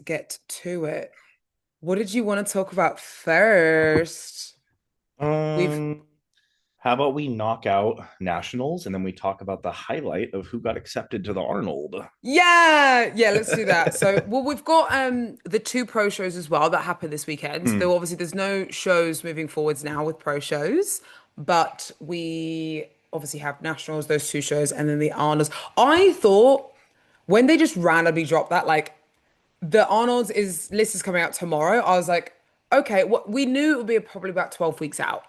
get to it. What did you want to talk about first? We've Um, how about we knock out nationals and then we talk about the highlight of who got accepted to the Arnold? Yeah, let's do that. So, well, we've got the two pro shows as well that happened this weekend. Hmm. Though obviously there's no shows moving forwards now with pro shows, but we obviously have nationals, those two shows, and then the Arnold's. I thought when they just randomly dropped that, like the Arnold's is list is coming out tomorrow. I was like, okay, what we knew it would be probably about 12 weeks out.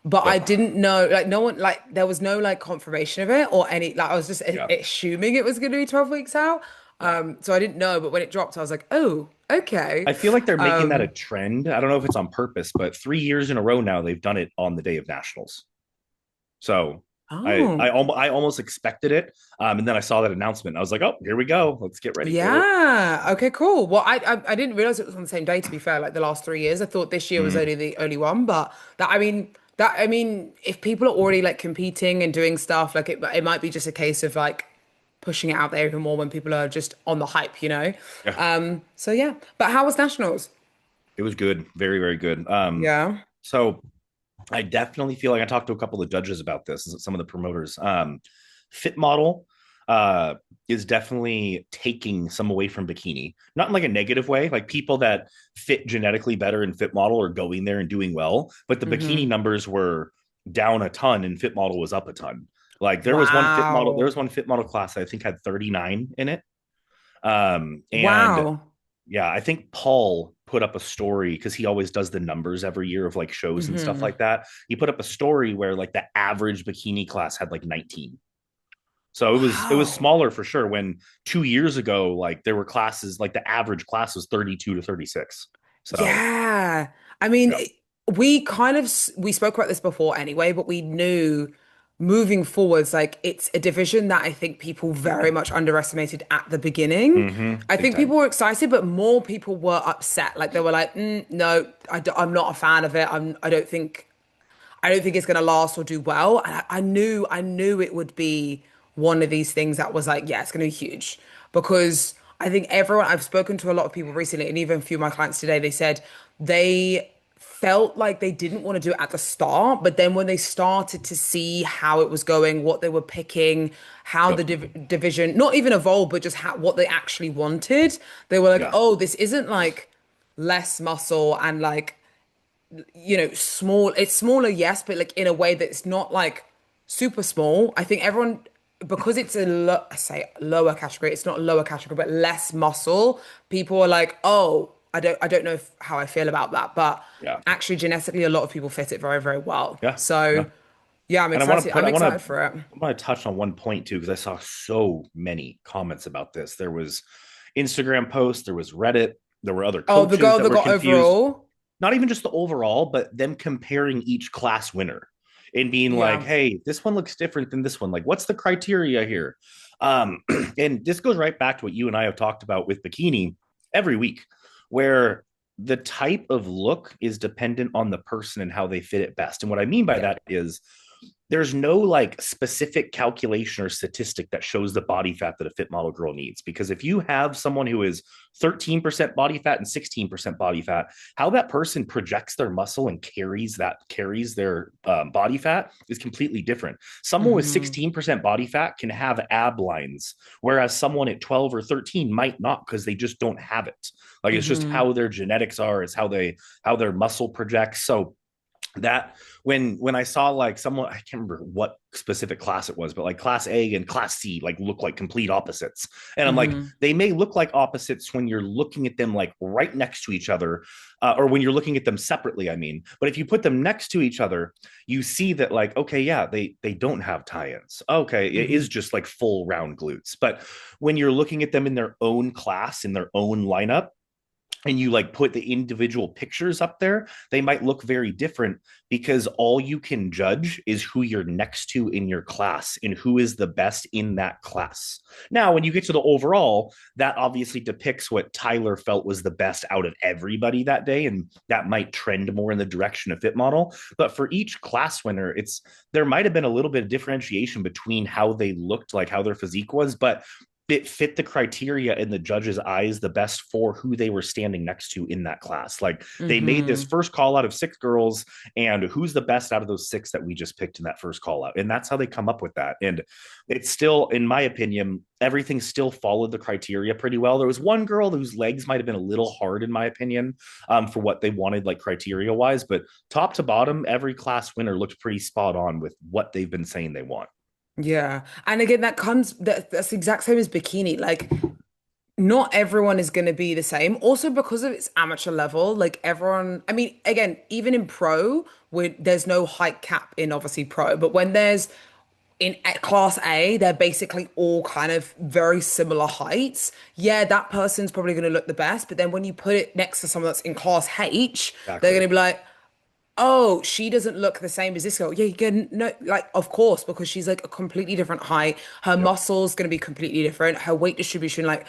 But I Yep. didn't know, like, no one, like, there was no, like, confirmation of it or any, like, I was just Yeah. assuming it was going to be 12 weeks out. Yeah. So I didn't know, but when it dropped, I was like, oh, okay. I feel like they're making that a Um, trend. I don't know if it's on purpose, but 3 years in a row now they've done it on the day of nationals. So oh, I almost expected it, and then I saw that announcement. I was like, oh, here we go. Let's get ready for it. yeah. Okay, cool. Well, I didn't realize it was on the same day, to be fair, like the last 3 years. I thought this year was Mhm. only the only one, but I mean, if people are already like competing and doing stuff, like it might be just a case of like pushing it out there even more when people are just on the hype, you know? Yeah, So yeah. But how was nationals? it was good, very very good. Yeah. So I definitely feel like I talked to a couple of judges about this, some of the promoters. Fit model uh, is definitely taking some away from bikini, not in like a negative way. Like people that fit genetically better in fit model are going there and doing well, but the bikini Hmm. numbers were down a ton and fit model was up a ton. Like there Wow. was one fit model class that I think had 39 in it. And Wow. yeah, I think Paul put up a story because he always does the numbers every year of like shows and stuff Hmm. like that. He put up a story where like the average bikini class had like 19. So it was Wow. smaller for sure when 2 years ago like there were classes like the average class was 32 to 36. So Yeah. I mean, yeah. we kind of we spoke about this before anyway, but we knew moving forwards, like it's a division that I think people very much underestimated at the beginning. I Big think time. people were excited, but more people were upset. Like they were like, no, I'm not a fan of it. I don't think it's going to last or do well. And I knew it would be one of these things that was like, yeah, it's going to be huge because I think everyone, I've spoken to a lot of people recently and even a few of my clients today, they said they felt like they didn't want to do it at the start, but then when they started to see how it was going, what they were picking, how the Yep. division, not even evolved, but just what they actually wanted, they were like, Yeah. oh, this isn't like less muscle and like small. It's smaller, yes, but like in a way that's not like super small. I think everyone, because it's I say lower category, it's not a lower category, but less muscle. People are like, oh, I don't know how I feel about that, but Yeah. actually, genetically, a lot of people fit it very, very well. Yeah. So, Yeah. yeah, I'm And I want to excited. put I'm excited for it. I want to touch on one point too because I saw so many comments about this. There was Instagram posts, there was Reddit, there were other Oh, the coaches girl that that were got confused. overall. Not even just the overall, but them comparing each class winner and being like, Yeah. "Hey, this one looks different than this one. Like, what's the criteria here?" And this goes right back to what you and I have talked about with bikini every week, where the type of look is dependent on the person and how they fit it best. And what I mean by Yeah. that is there's no like specific calculation or statistic that shows the body fat that a fit model girl needs. Because if you have someone who is 13% body fat and 16% body fat, how that person projects their muscle and carries their body fat is completely different. Someone with Hmm. 16% body fat can have ab lines, whereas someone at 12 or 13 might not because they just don't have it. Like it's just Hmm. how their genetics are, it's how their muscle projects. So that when I saw like someone, I can't remember what specific class it was, but like class A and class C like look like complete opposites. And I'm like, Hmm. they may look like opposites when you're looking at them like right next to each other, or when you're looking at them separately, I mean. But if you put them next to each other, you see that like, okay, yeah, they don't have tie-ins. Okay, it is Hmm. just like full round glutes. But when you're looking at them in their own class, in their own lineup, and you like put the individual pictures up there, they might look very different because all you can judge is who you're next to in your class and who is the best in that class. Now, when you get to the overall, that obviously depicts what Tyler felt was the best out of everybody that day. And that might trend more in the direction of fit model. But for each class winner, there might have been a little bit of differentiation between how they looked, like how their physique was. But it fit the criteria in the judges' eyes the best for who they were standing next to in that class. Like they made this Mm-hmm. first call out of 6 girls, and who's the best out of those 6 that we just picked in that first call out. And that's how they come up with that. And it's still, in my opinion, everything still followed the criteria pretty well. There was one girl whose legs might have been a little hard, in my opinion, for what they wanted, like criteria wise. But top to bottom, every class winner looked pretty spot on with what they've been saying they want. Yeah. And again, that's the exact same as bikini. Like, not everyone is going to be the same. Also, because of its amateur level, like everyone, I mean, again, even in pro, there's no height cap in obviously pro, but when there's in class A, they're basically all kind of very similar heights. Yeah, that person's probably going to look the best, but then when you put it next to someone that's in class H, they're going Exactly. to be like, oh, she doesn't look the same as this girl. Yeah, you can no, like, of course, because she's like a completely different height. Her Yep. muscles going to be completely different. Her weight distribution, like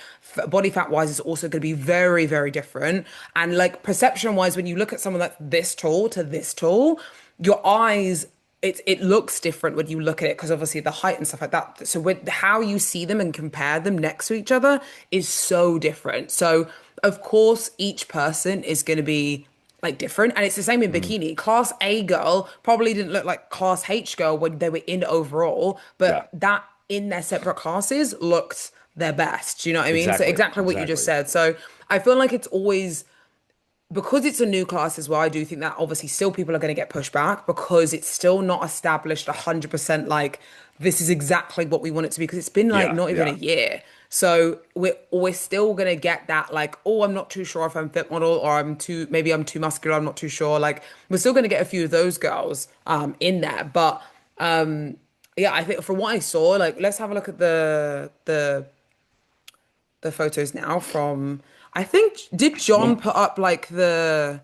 body fat wise, is also going to be very, very different. And like perception wise, when you look at someone that's this tall to this tall, your eyes. It looks different when you look at it because obviously the height and stuff like that. So with how you see them and compare them next to each other is so different. So of course each person is going to be like different. And it's the same in Mhm. bikini. Class A girl probably didn't look like class H girl when they were in overall, Yeah. but that in their separate classes looked their best. Do you know what I mean? So Exactly. exactly what you just Exactly. said. So I feel like it's always because it's a new class as well. I do think that obviously still people are going to get pushed back because it's still not established 100% like this is exactly what we want it to be because it's been like Yeah. not even a Yeah. year. So we're still gonna get that like, oh, I'm not too sure if I'm fit model or maybe I'm too muscular, I'm not too sure. Like we're still gonna get a few of those girls in there. But yeah, I think from what I saw, like let's have a look at the photos now from I think did John Well, put up like the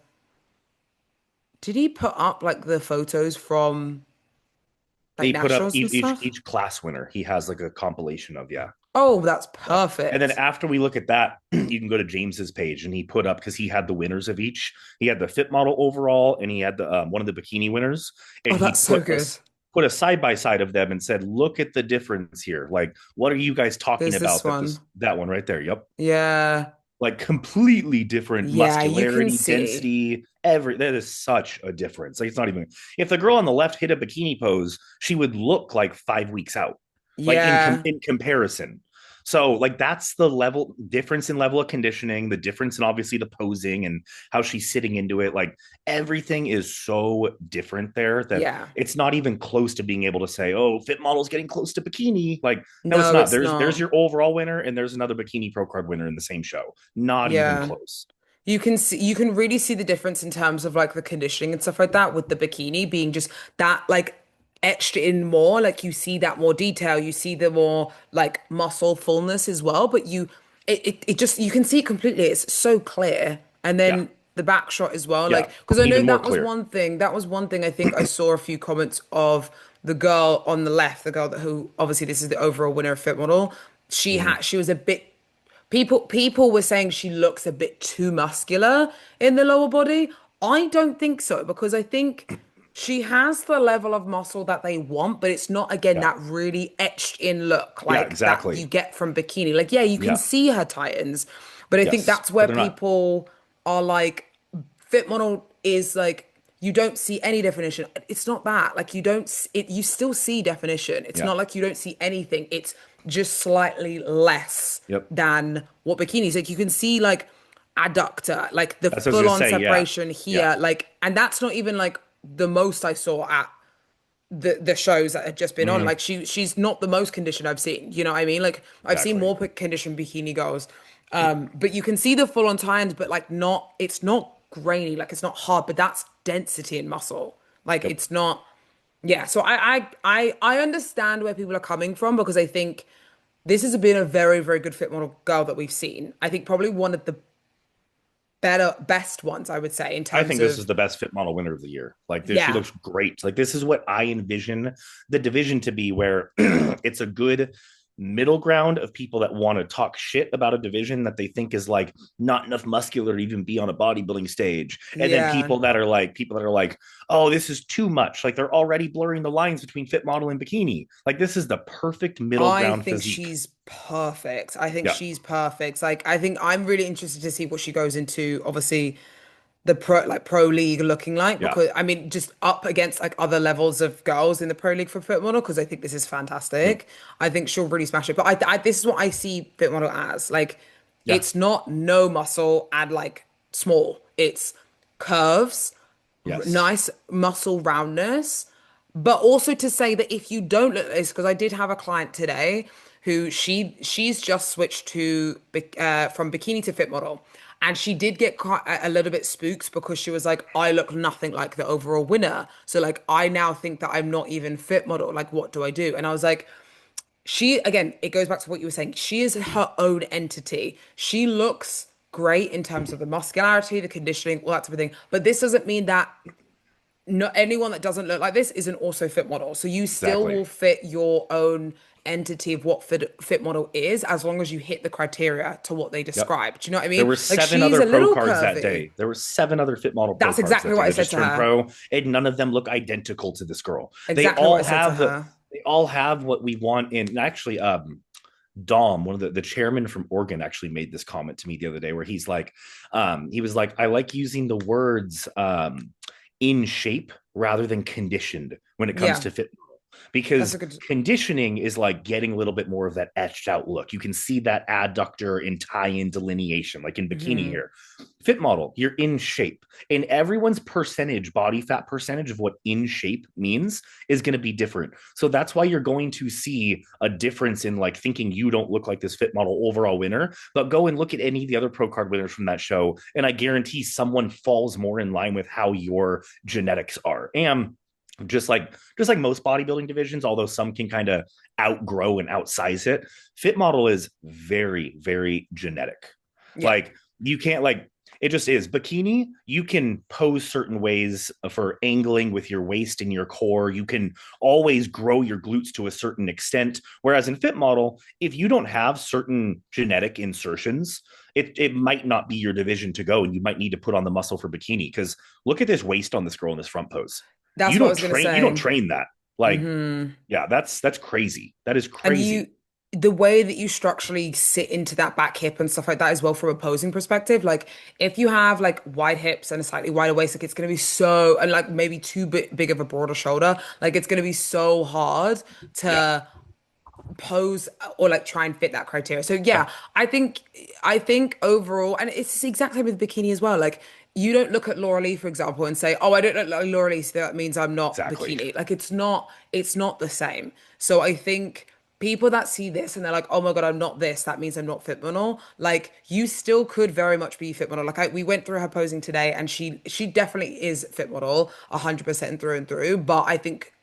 did he put up like the photos from like he put up nationals and stuff? each class winner. He has like a compilation of, yeah. Oh, that's Yeah. And then perfect. after we look at that, you can go to James's page and he put up because he had the winners of each. He had the fit model overall and he had the one of the bikini winners, Oh, and he that's so good. put a side by side of them and said, "Look at the difference here. Like, what are you guys talking There's this about? one. That one right there. Yep, Yeah. like completely different Yeah, you can muscularity, see. density. That is such a difference. Like, it's not even if the girl on the left hit a bikini pose, she would look like 5 weeks out, like Yeah. in comparison. So like that's the level difference in level of conditioning, the difference in obviously the posing and how she's sitting into it. Like everything is so different there that Yeah. it's not even close to being able to say, oh, fit model's getting close to bikini. Like, no, it's No, not. it's There's not. your overall winner, and there's another bikini pro card winner in the same show. Not even Yeah. close. You can really see the difference in terms of like the conditioning and stuff like that with the bikini being just that like etched in more. Like you see that more detail, you see the more like muscle fullness as well, but it just you can see it completely. It's so clear. And Yeah. then the back shot as well. Yeah. Like because I know Even more clear. that was one thing I think I saw a few comments of the girl on the left, the girl that who obviously this is the overall winner of Fit Model. Mhm. She was a bit people were saying she looks a bit too muscular in the lower body. I don't think so because I think she has the level of muscle that they want, but it's not again Yeah. that really etched in look Yeah. like that you Exactly. get from bikini. Like yeah, you can Yeah. see her titans, but I think Yes. that's But where they're not. people are like fit model is like you don't see any definition. It's not that. Like you don't it you still see definition. It's Yeah. not like you don't see anything. It's just slightly less Yep. than what bikinis. Like you can see like adductor, like the That's what I was gonna full-on say. Yeah. separation Yeah. here. Like and that's not even like the most I saw at the shows that had just been on. Mhm. Like she's not the most conditioned I've seen. You know what I mean? Like I've seen Exactly. more conditioned bikini girls. But you can see the full-on tie-ins, but like not it's not grainy, like it's not hard, but that's density and muscle. Like Yep. it's not yeah, so I understand where people are coming from because I think this has been a very, very good fit model girl that we've seen. I think probably one of the best ones, I would say, in I terms think this of is the best fit model winner of the year. Like this, she yeah, looks great. Like this is what I envision the division to be, where it's a good middle ground of people that want to talk shit about a division that they think is like not enough muscular to even be on a bodybuilding stage. And then Yeah. people that are like, oh, this is too much. Like they're already blurring the lines between fit model and bikini. Like this is the perfect middle I ground think physique. she's perfect. I think Yeah. she's perfect. Like, I think I'm really interested to see what she goes into, obviously, the pro league looking like, Yeah. because I mean, just up against like other levels of girls in the pro league for fit model, because I think this is Mm. fantastic. I think she'll really smash it. But this is what I see fit model as. Like, Yeah. it's not no muscle and like small. It's curves, Yes. nice muscle roundness, but also to say that if you don't look at this, because I did have a client today who she's just switched to from bikini to fit model, and she did get quite a little bit spooked because she was like, I look nothing like the overall winner, so like I now think that I'm not even fit model, like what do I do? And I was like, she, again, it goes back to what you were saying, she is her own entity. She looks great in terms of the muscularity, the conditioning, all that type of thing, but this doesn't mean that not anyone that doesn't look like this is an also fit model. So you still Exactly. will fit your own entity of what fit model is, as long as you hit the criteria to what they Yep. describe. Do you know what I There mean? were Like, seven she's other a pro little cards that curvy. day. There were seven other fit model pro That's cards exactly that what day I that said just to turned her. pro, and none of them look identical to this girl. They Exactly what all I said to have her. they all have what we want in. And actually, Dom, one of the chairman from Oregon, actually made this comment to me the other day, where he's like, he was like, I like using the words in shape rather than conditioned when it comes Yeah, to fit, that's because a good. conditioning is like getting a little bit more of that etched out look. You can see that adductor and tie in delineation, like in bikini Mhm. here. Fit model, you're in shape. And everyone's percentage, body fat percentage of what in shape means is going to be different. So that's why you're going to see a difference in like thinking you don't look like this fit model overall winner. But go and look at any of the other pro card winners from that show, and I guarantee someone falls more in line with how your genetics are. And just like most bodybuilding divisions, although some can kind of outgrow and outsize it, fit model is very, very genetic. Yeah. Like you can't like it just is. Bikini, you can pose certain ways for angling with your waist and your core. You can always grow your glutes to a certain extent. Whereas in fit model, if you don't have certain genetic insertions, it might not be your division to go, and you might need to put on the muscle for bikini. Because look at this waist on this girl in this front pose. That's what I was gonna You don't say. train that. Like, Hmm. yeah, that's crazy. That is And crazy. the way that you structurally sit into that back hip and stuff like that as well from a posing perspective, like if you have like wide hips and a slightly wider waist, like it's going to be so, and like maybe too big of a broader shoulder, like it's going to be so hard Yeah. to pose or like try and fit that criteria. So Yeah. yeah, I think overall, and it's the exact same with bikini as well. Like you don't look at Laura Lee, for example, and say, "Oh, I don't look like Laura Lee, so that means I'm not Exactly. bikini." Like it's not the same. So I think people that see this and they're like, "Oh my God, I'm not this," that means I'm not fit model. Like you still could very much be fit model. Like we went through her posing today, and she definitely is fit model, 100% through and through. But I think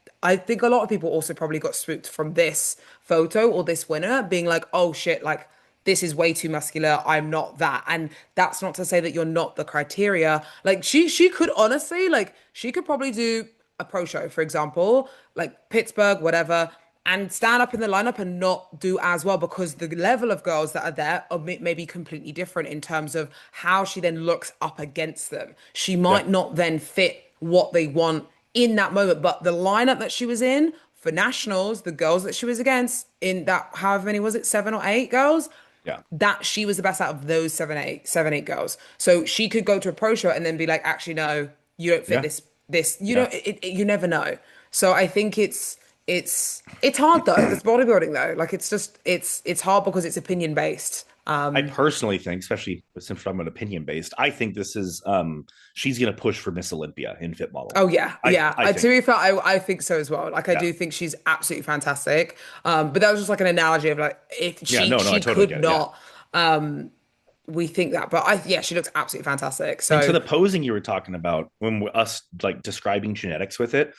a lot of people also probably got spooked from this photo or this winner being like, oh shit, like this is way too muscular. I'm not that. And that's not to say that you're not the criteria. Like she could honestly, like she could probably do a pro show, for example, like Pittsburgh, whatever, and stand up in the lineup and not do as well because the level of girls that are there are maybe completely different in terms of how she then looks up against them. She Yeah. might not then fit what they want in that moment. But the lineup that she was in for nationals, the girls that she was against in that, however many was it, seven or eight girls, Yeah. that she was the best out of those seven, eight girls. So she could go to a pro show and then be like, actually, no, you don't fit Yeah. this, you know, Yeah. you never know. So I think it's hard though. It's bodybuilding though. Like it's hard because it's opinion based. I personally think, especially since I'm an opinion based, I think this is she's gonna push for Miss Olympia in fit model. Oh yeah, yeah. I To think. be fair, I think so as well. Like I Yeah. do think she's absolutely fantastic. But that was just like an analogy of like if Yeah, she no, no, I she totally could get it. Yeah. not, we think that. But I yeah, she looks absolutely fantastic. And to So the posing you were talking about, when us like describing genetics with it,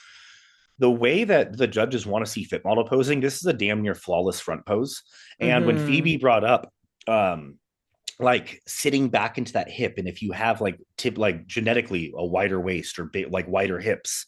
the way that the judges want to see fit model posing, this is a damn near flawless front pose. And when mhm. Phoebe brought up like sitting back into that hip, and if you have like tip like genetically a wider waist or big, like wider hips,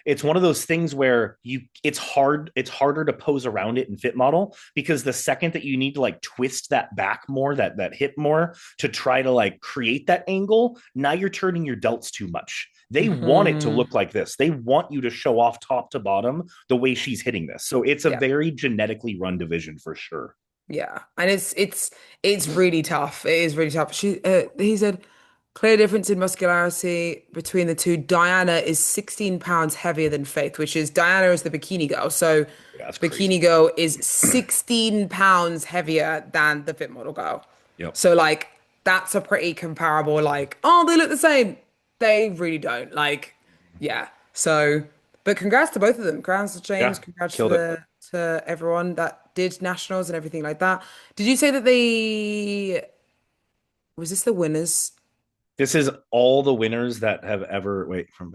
it's one of those things where it's harder to pose around it in fit model, because the second that you need to like twist that back more, that hip more, to try to like create that angle, now you're turning your delts too much. They want it to Hmm. look like this. They want you to show off top to bottom the way she's hitting this. So it's a Yeah. very genetically run division for sure. Yeah, and it's really tough. It is really tough. He said clear difference in muscularity between the two. Diana is 16 pounds heavier than Faith, which is Diana is the bikini girl. So Yeah, that's bikini crazy. girl is 16 pounds heavier than the fit model girl. Yep. So like that's a pretty comparable, like, oh, they look the same. They really don't. Like, yeah. So, but congrats to both of them. Congrats to James. Yeah, Congrats to killed it. everyone that did nationals and everything like that. Did you say that they was this the winners? This is all the winners that have ever wait from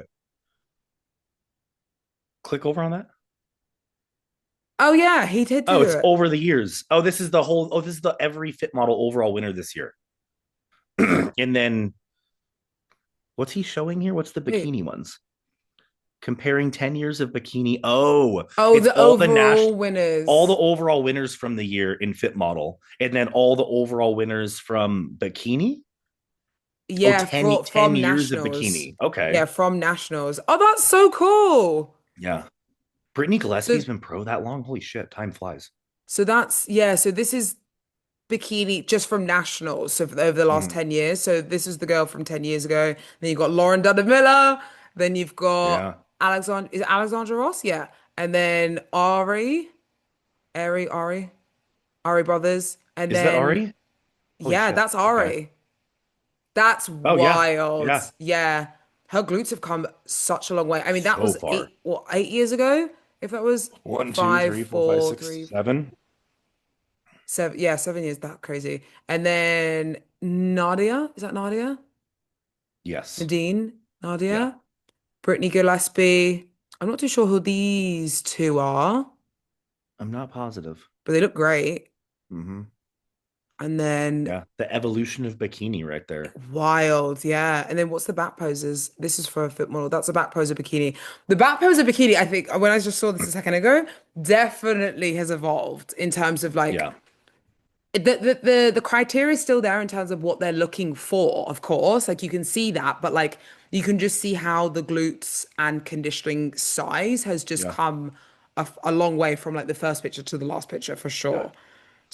click over on that. Oh yeah, he did Oh, do it's it. over the years. Oh, this is the whole. Oh, this is the every fit model overall winner this year. And then what's he showing here? What's the Wait. bikini ones? Comparing 10 years of bikini. Oh, Oh, it's the overall all the winners. overall winners from the year in fit model, and then all the overall winners from bikini. Oh, Yeah, 10 from years of nationals. bikini. Okay. Yeah, from nationals. Oh, that's so cool. Yeah. Brittany So Gillespie's been pro that long. Holy shit, time flies. so that's yeah, so this is bikini just from nationals so over the last Mhm. 10 years. So this is the girl from 10 years ago. Then you've got Lauren Dudley Miller. Then you've got Yeah. Alexander, is it Alexandra Ross? Yeah. And then Ari brothers. And Is that then, Ari? Holy yeah, shit. that's Okay. Ari. That's Oh yeah. wild. Yeah. Yeah. Her glutes have come such a long way. I mean, that So was far. 8 years ago? If that was One, two, five, three, four, five, four, six, three, seven. 7, yeah, 7 years, that crazy. And then Nadia, is that Nadia? Yes. Nadine, Yeah. Nadia, Brittany Gillespie. I'm not too sure who these two are, I'm not positive. but they look great. Hmm. And then Yeah. The evolution of bikini right there. wild, yeah. And then what's the back poses? This is for a foot model. That's a back poser bikini. The back poser bikini, I think, when I just saw this a second ago, definitely has evolved in terms of like Yeah. the criteria is still there in terms of what they're looking for, of course. Like you can see that, but like you can just see how the glutes and conditioning size has just Yeah. come a long way from like the first picture to the last picture for Yeah. sure.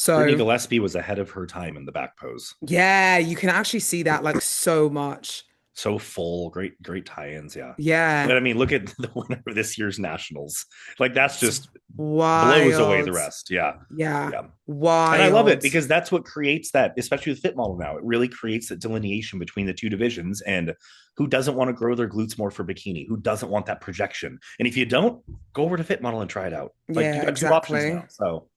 Brittany So Gillespie was ahead of her time in the back pose. yeah, you can actually see that like so much. So full, great tie-ins. Yeah. Yeah, But I mean, look at the winner of this year's nationals. Like that's it's just blows away the wild. rest. Yeah. Yeah, Yeah. And I love it wild. because that's what creates that, especially with fit model now. It really creates that delineation between the two divisions. And who doesn't want to grow their glutes more for bikini? Who doesn't want that projection? And if you don't, go over to fit model and try it out. Like you Yeah, got two options now. exactly. So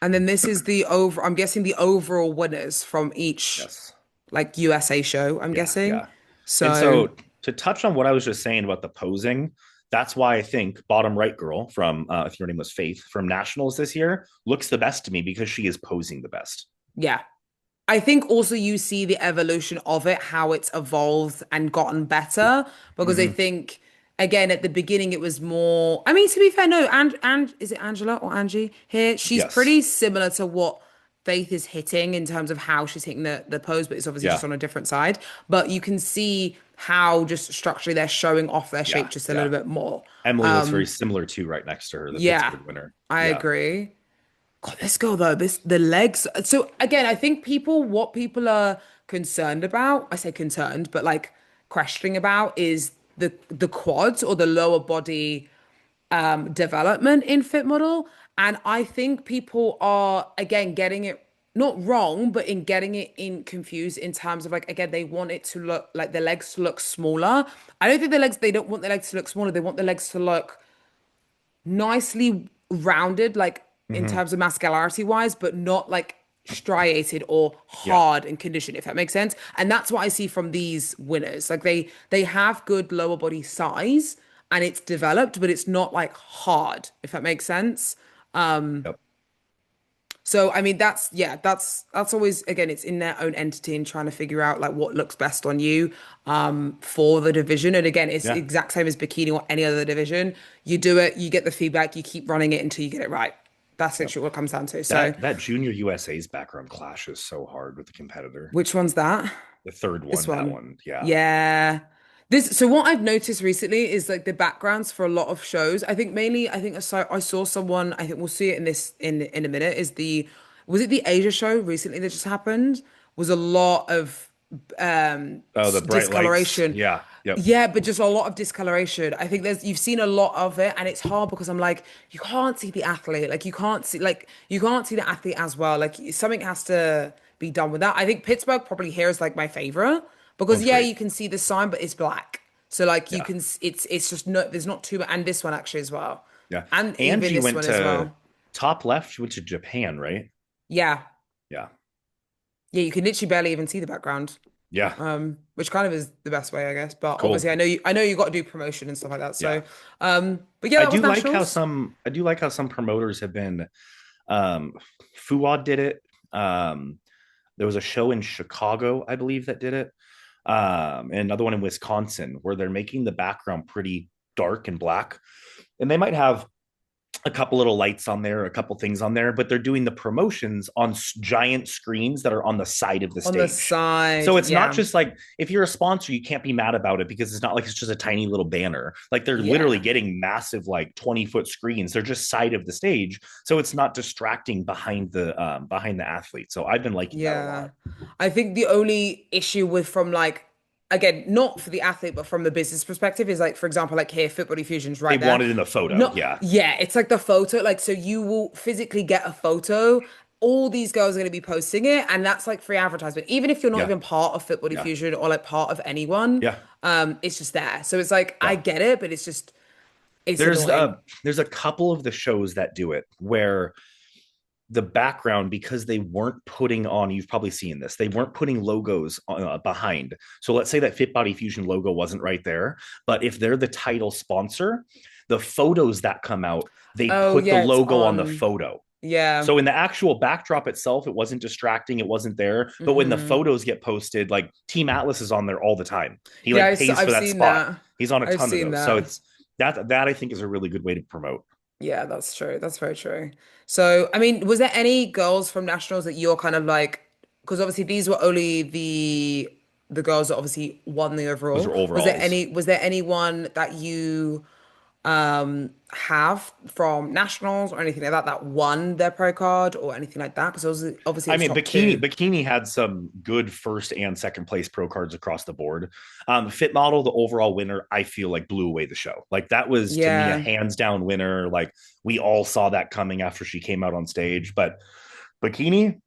And then this is I'm guessing the overall winners from each yes. like USA show, I'm Yeah. guessing. Yeah. And So, so to touch on what I was just saying about the posing, that's why I think bottom right girl from I think her name was Faith from Nationals this year looks the best to me because she is posing the best. yeah. I think also you see the evolution of it, how it's evolved and gotten better. Because I Mm-hmm. think, again, at the beginning, it was more. I mean, to be fair, no, and is it Angela or Angie here? She's Yes. pretty similar to what Faith is hitting in terms of how she's hitting the pose, but it's obviously just Yeah. on a different side. But you can see how just structurally they're showing off their shape Yeah. just a little Yeah. bit more. Emily looks very Um, similar too, right next to her, the yeah, Pittsburgh winner. I Yeah. agree. God, this girl though, the legs. So again, I think what people are concerned about, I say concerned, but like questioning about is the quads or the lower body development in fit model. And I think people are again getting it not wrong, but in getting it in confused in terms of like again, they want it to look like the legs to look smaller. I don't think they don't want the legs to look smaller. They want the legs to look nicely rounded, like in Hmm. terms of muscularity wise, but not like striated or Yeah. hard and conditioned, if that makes sense. And that's what I see from these winners. Like they have good lower body size and it's developed, but it's not like hard, if that makes sense. Yep. So I mean that's always again it's in their own entity and trying to figure out like what looks best on you for the division. And again, it's the Yeah. exact same as bikini or any other division. You do it, you get the feedback, you keep running it until you get it right. That's Yep. literally what it comes down to. So That Junior USA's background clashes so hard with the competitor. which one's that? The third This one, that one. one. Yeah. Yeah. This so what I've noticed recently is like the backgrounds for a lot of shows. I think mainly I saw someone, I think we'll see it in this in a minute, is the was it the Asia show recently that just happened? Was a lot of Oh, the bright lights. discoloration. Yeah. Yep. Yeah, but just a lot of discoloration. I think you've seen a lot of it and it's hard because I'm like, you can't see the athlete. You can't see the athlete as well. Like something has to be done with that. I think Pittsburgh probably here is like my favorite because One's yeah, great. you can see the sign, but it's black. So like you Yeah. can it's just no there's not too and this one actually as well. Yeah. And even Angie this went one as to well. top left. She went to Japan, right? Yeah. Yeah. Yeah, you can literally barely even see the background. Yeah. Which kind of is the best way, I guess. But Cool. obviously I know you got to do promotion and stuff like that. Yeah. So but yeah, that was nationals. I do like how some promoters have been um Fuad did it. There was a show in Chicago, I believe, that did it. And another one in Wisconsin where they're making the background pretty dark and black. And they might have a couple little lights on there, a couple things on there, but they're doing the promotions on giant screens that are on the side of the On the stage. side, So it's not yeah. just like if you're a sponsor, you can't be mad about it because it's not like it's just a tiny little banner. Like they're literally Yeah. getting massive, like 20-foot screens. They're just side of the stage, so it's not distracting behind the athlete. So I've been liking that a lot. Yeah. I think the only issue with from like again, not for the athlete, but from the business perspective is like, for example, like here, Fit Body Fusion's They right there. want it in the photo, No, yeah, yeah, it's like the photo, like so you will physically get a photo. All these girls are going to be posting it, and that's like free advertisement. Even if you're not yeah, even part of Fit Body yeah, Fusion or like part of anyone, yeah, it's just there. So it's like I yeah. get it, but it's just it's There's annoying. there's a couple of the shows that do it where the background, because they weren't putting on, you've probably seen this, they weren't putting logos behind. So let's say that Fit Body Fusion logo wasn't right there, but if they're the title sponsor, the photos that come out, they Oh put the yeah, it's logo on the on. photo. Yeah. So in the actual backdrop itself, it wasn't distracting, it wasn't there. But when the Hmm. photos get posted, like Team Atlas is on there all the time. He Yeah, like pays for I've that seen spot. that. He's on a I've ton of seen those. So that. it's that I think is a really good way to promote. Yeah, that's true. That's very true. So, I mean, was there any girls from nationals that you're kind of like, because obviously these were only the girls that obviously won the Those overall. are overalls. Was there anyone that you have from nationals or anything like that that won their pro card or anything like that? Because obviously it I was mean, top Bikini two. Bikini had some good first and second place pro cards across the board. Fit Model, the overall winner, I feel like blew away the show. Like that was to me a Yeah. hands down winner. Like we all saw that coming after she came out on stage. But Bikini,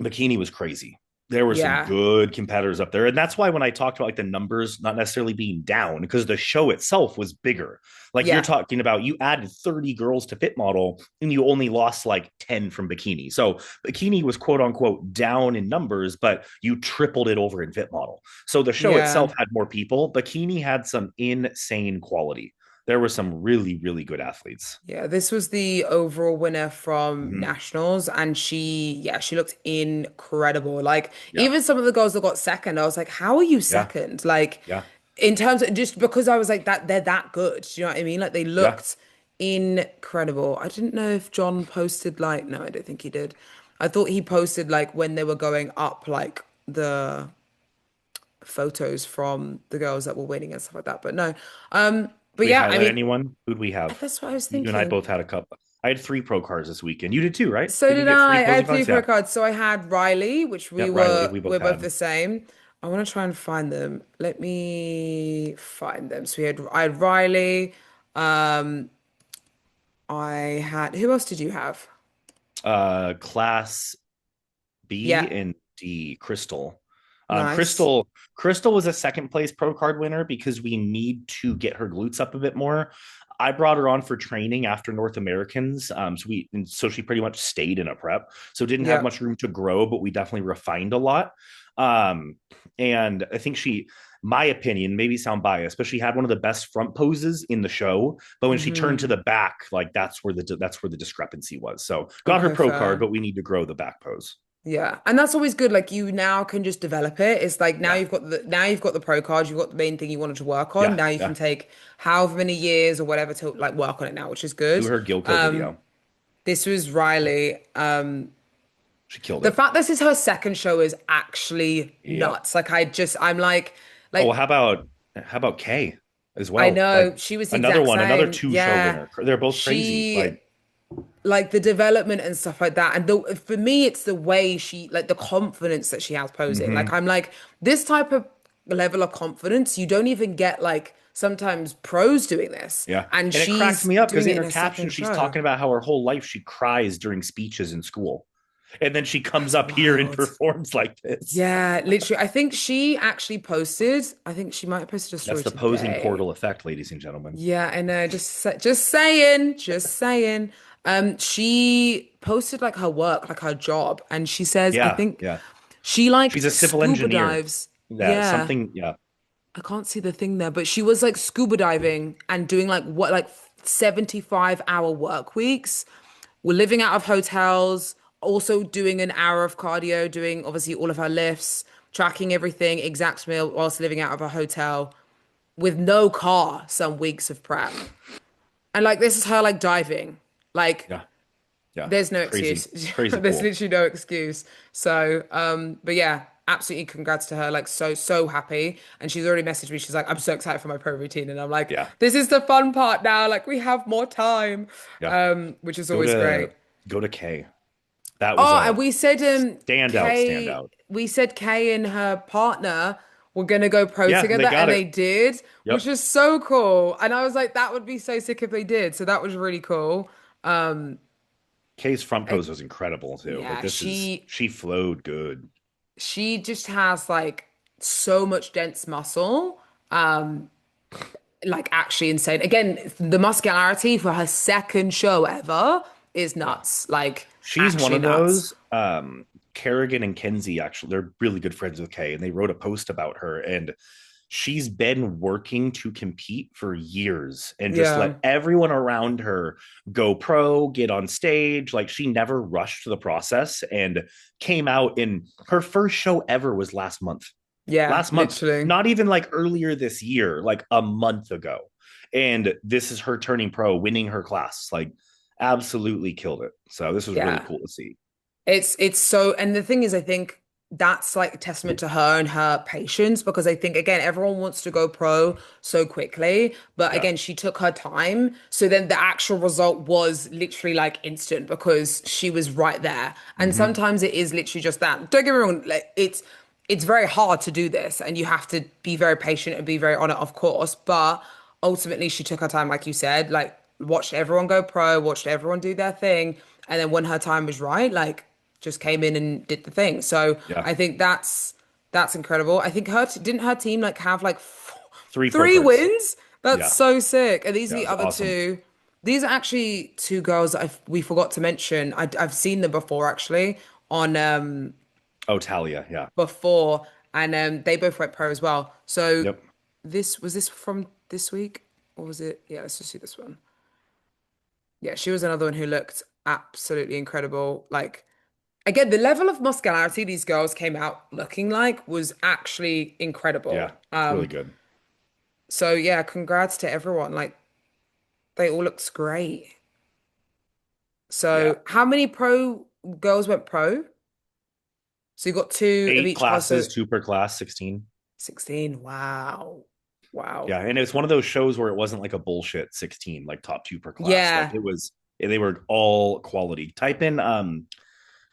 Bikini was crazy. There were some Yeah. good competitors up there. And that's why when I talked about like the numbers not necessarily being down, because the show itself was bigger. Like you're Yeah. talking about, you added 30 girls to Fit Model and you only lost like 10 from Bikini. So Bikini was quote unquote down in numbers, but you tripled it over in Fit Model. So the show Yeah. itself had more people. Bikini had some insane quality. There were some really, really good athletes. Yeah, this was the overall winner from Mm-hmm. nationals, and she looked incredible. Like Yeah. even some of the girls that got second, I was like, "How are you Yeah. second?" Like Yeah. in terms of just because I was like that they're that good. Do you know what I mean? Like they Yeah. looked incredible. I didn't know if John posted like no, I don't think he did. I thought he posted like when they were going up like the photos from the girls that were winning and stuff like that. But no. But We yeah, I highlight mean, anyone? Who'd we have? that's what I was You and I thinking. both had a couple. I had three pro cards this weekend. You did too, right? So Didn't you did get I. three I closing had three cards? pro Yeah. cards. So I had Riley, which Yeah. Riley, we we're both both the had. same. I want to try and find them. Let me find them. So I had Riley. Um, I had who else did you have? Class B Yeah. and D, Crystal. Nice. Crystal was a second place pro card winner because we need to get her glutes up a bit more. I brought her on for training after North Americans, so she pretty much stayed in a prep, so didn't have Yeah. much room to grow, but we definitely refined a lot. Um, and I think my opinion, maybe sound biased, but she had one of the best front poses in the show. But when she turned to Hmm. the back, like that's where the discrepancy was. So got her Okay, pro card, fair. but we need to grow the back pose. Yeah. And that's always good. Like you now can just develop it. It's like Yeah, now you've got the pro card, you've got the main thing you wanted to work on. yeah, Now you can yeah. take however many years or whatever to like work on it now, which is Do good. her Gilco video. This was Riley. She killed The it. fact this is her second show is actually Yep. nuts. I'm Oh, like how about Kay as I well? Like know she was the another exact one, another same. two show Yeah. winner. They're both crazy. She Like, like the development and stuff like that. And for me, it's the way she like the confidence that she has posing. Like mhm. I'm like this type of level of confidence, you don't even get like sometimes pros doing this. Yeah. And And it cracks she's me up because doing in it in her her caption, second she's show. talking about how her whole life she cries during speeches in school. And then she comes That's up here and wild. performs like this. Yeah, literally. I think she actually posted, I think she might have posted a That's story the posing today. portal effect, ladies and gentlemen. Yeah, I know. Just saying, just saying. She posted like her work, like her job, and she says, I Yeah. think Yeah. she like She's a civil scuba engineer. dives. Yeah. Yeah, Something. Yeah. I can't see the thing there, but she was like scuba diving and doing like 75-hour work weeks. We're living out of hotels, also doing an hour of cardio, doing obviously all of her lifts, tracking everything, exact meal whilst living out of a hotel with no car some weeks of prep. And like this is her like diving. Like Yeah. Yeah. there's no Crazy. excuse. Crazy There's cool. literally no excuse. So, but yeah, absolutely congrats to her. Like so happy. And she's already messaged me. She's like, I'm so excited for my pro routine. And I'm like, Yeah. this is the fun part now. Like we have more time. Yeah. Which is Go always to great. go to Kay. That was Oh, and a we said Kay, standout. we said Kay and her partner were gonna go pro Yeah, and they together, got and it. they did, which Yep. was so cool. And I was like, that would be so sick if they did. So that was really cool. Kay's front I, pose was incredible too. Like yeah, she flowed good. she just has like so much dense muscle. Like actually insane. Again, the muscularity for her second show ever is Yeah. nuts. Like She's one actually of nuts. those. Kerrigan and Kenzie actually, they're really good friends with Kay, and they wrote a post about her. And she's been working to compete for years and just Yeah. let everyone around her go pro, get on stage. Like she never rushed the process and came out in her first show ever was last month. Yeah, Last month, literally. not even like earlier this year, like a month ago. And this is her turning pro, winning her class. Like absolutely killed it. So this was really Yeah. cool to see. It's so, and the thing is, I think that's like a testament to her and her patience because I think again everyone wants to go pro so quickly, but Yeah. again she took her time. So then the actual result was literally like instant because she was right there. And Mm-hmm. sometimes it is literally just that. Don't get me wrong, like it's very hard to do this and you have to be very patient and be very on it, of course. But ultimately she took her time, like you said, like watched everyone go pro, watched everyone do their thing, and then when her time was right, like just came in and did the thing. So Yeah. I think that's incredible. I think didn't her team like have like Three pro three cards. wins? That's Yeah. so sick. And these are Yeah. It the was other awesome. two. These are actually two girls that we forgot to mention. I've seen them before actually on Oh, Talia. Yeah. before, and they both went pro as well. So Yep. this from this week or was it? Yeah, let's just see this one. Yeah, she was another one who looked absolutely incredible. Like again, the level of muscularity these girls came out looking like was actually Yeah. incredible. It's really good. So yeah, congrats to everyone. Like they all looked great. Yeah. So how many pro girls went pro? So you got two of Eight each class, so classes, two per class, 16. 16. Wow. Wow. Yeah. And it's one of those shows where it wasn't like a bullshit 16, like top two per class. Like Yeah. it was, they were all quality. Type in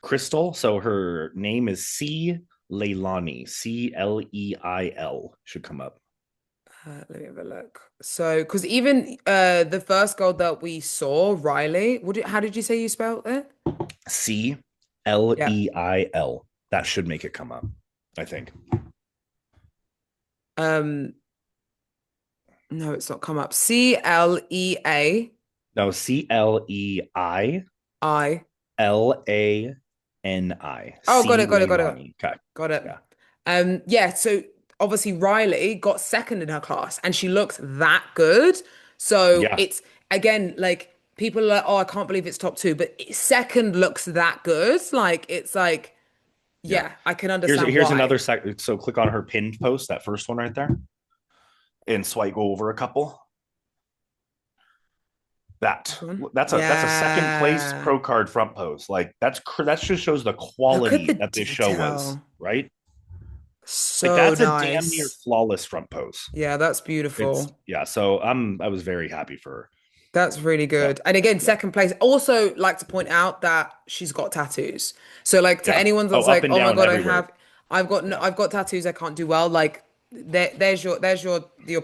Crystal. So her name is C Leilani, Cleil should come up. Let me have a look. So, because even the first girl that we saw, Riley, how did you say you spelled it? Cleil. Yeah. That should make it come up. I think. Um, no, it's not come up. Cleai. No, Cleilani. Oh, got C. it, got it, got it, Leilani. Okay. got it. Yeah. Yeah, so obviously Riley got second in her class and she looks that good. So Yeah. it's again like people are like, oh, I can't believe it's top two, but second looks that good. Like it's like, Yeah. yeah, I can Here's understand here's another why. sec. So click on her pinned post, that first one right there, and swipe over a couple. That This one. that's a second place Yeah. pro card front pose. Like that just shows the Look at the quality that this show was, detail. right? Like So that's a damn near nice. flawless front pose. Yeah, that's It's beautiful. yeah. So I was very happy for her. That's really So good. And again, yeah, second place. Also, like to point out that she's got tattoos. So, like to yeah. anyone Oh, that's up like, and "Oh my down God, everywhere. I've got, no, Yeah. I've got tattoos. I can't do well." Like, there's your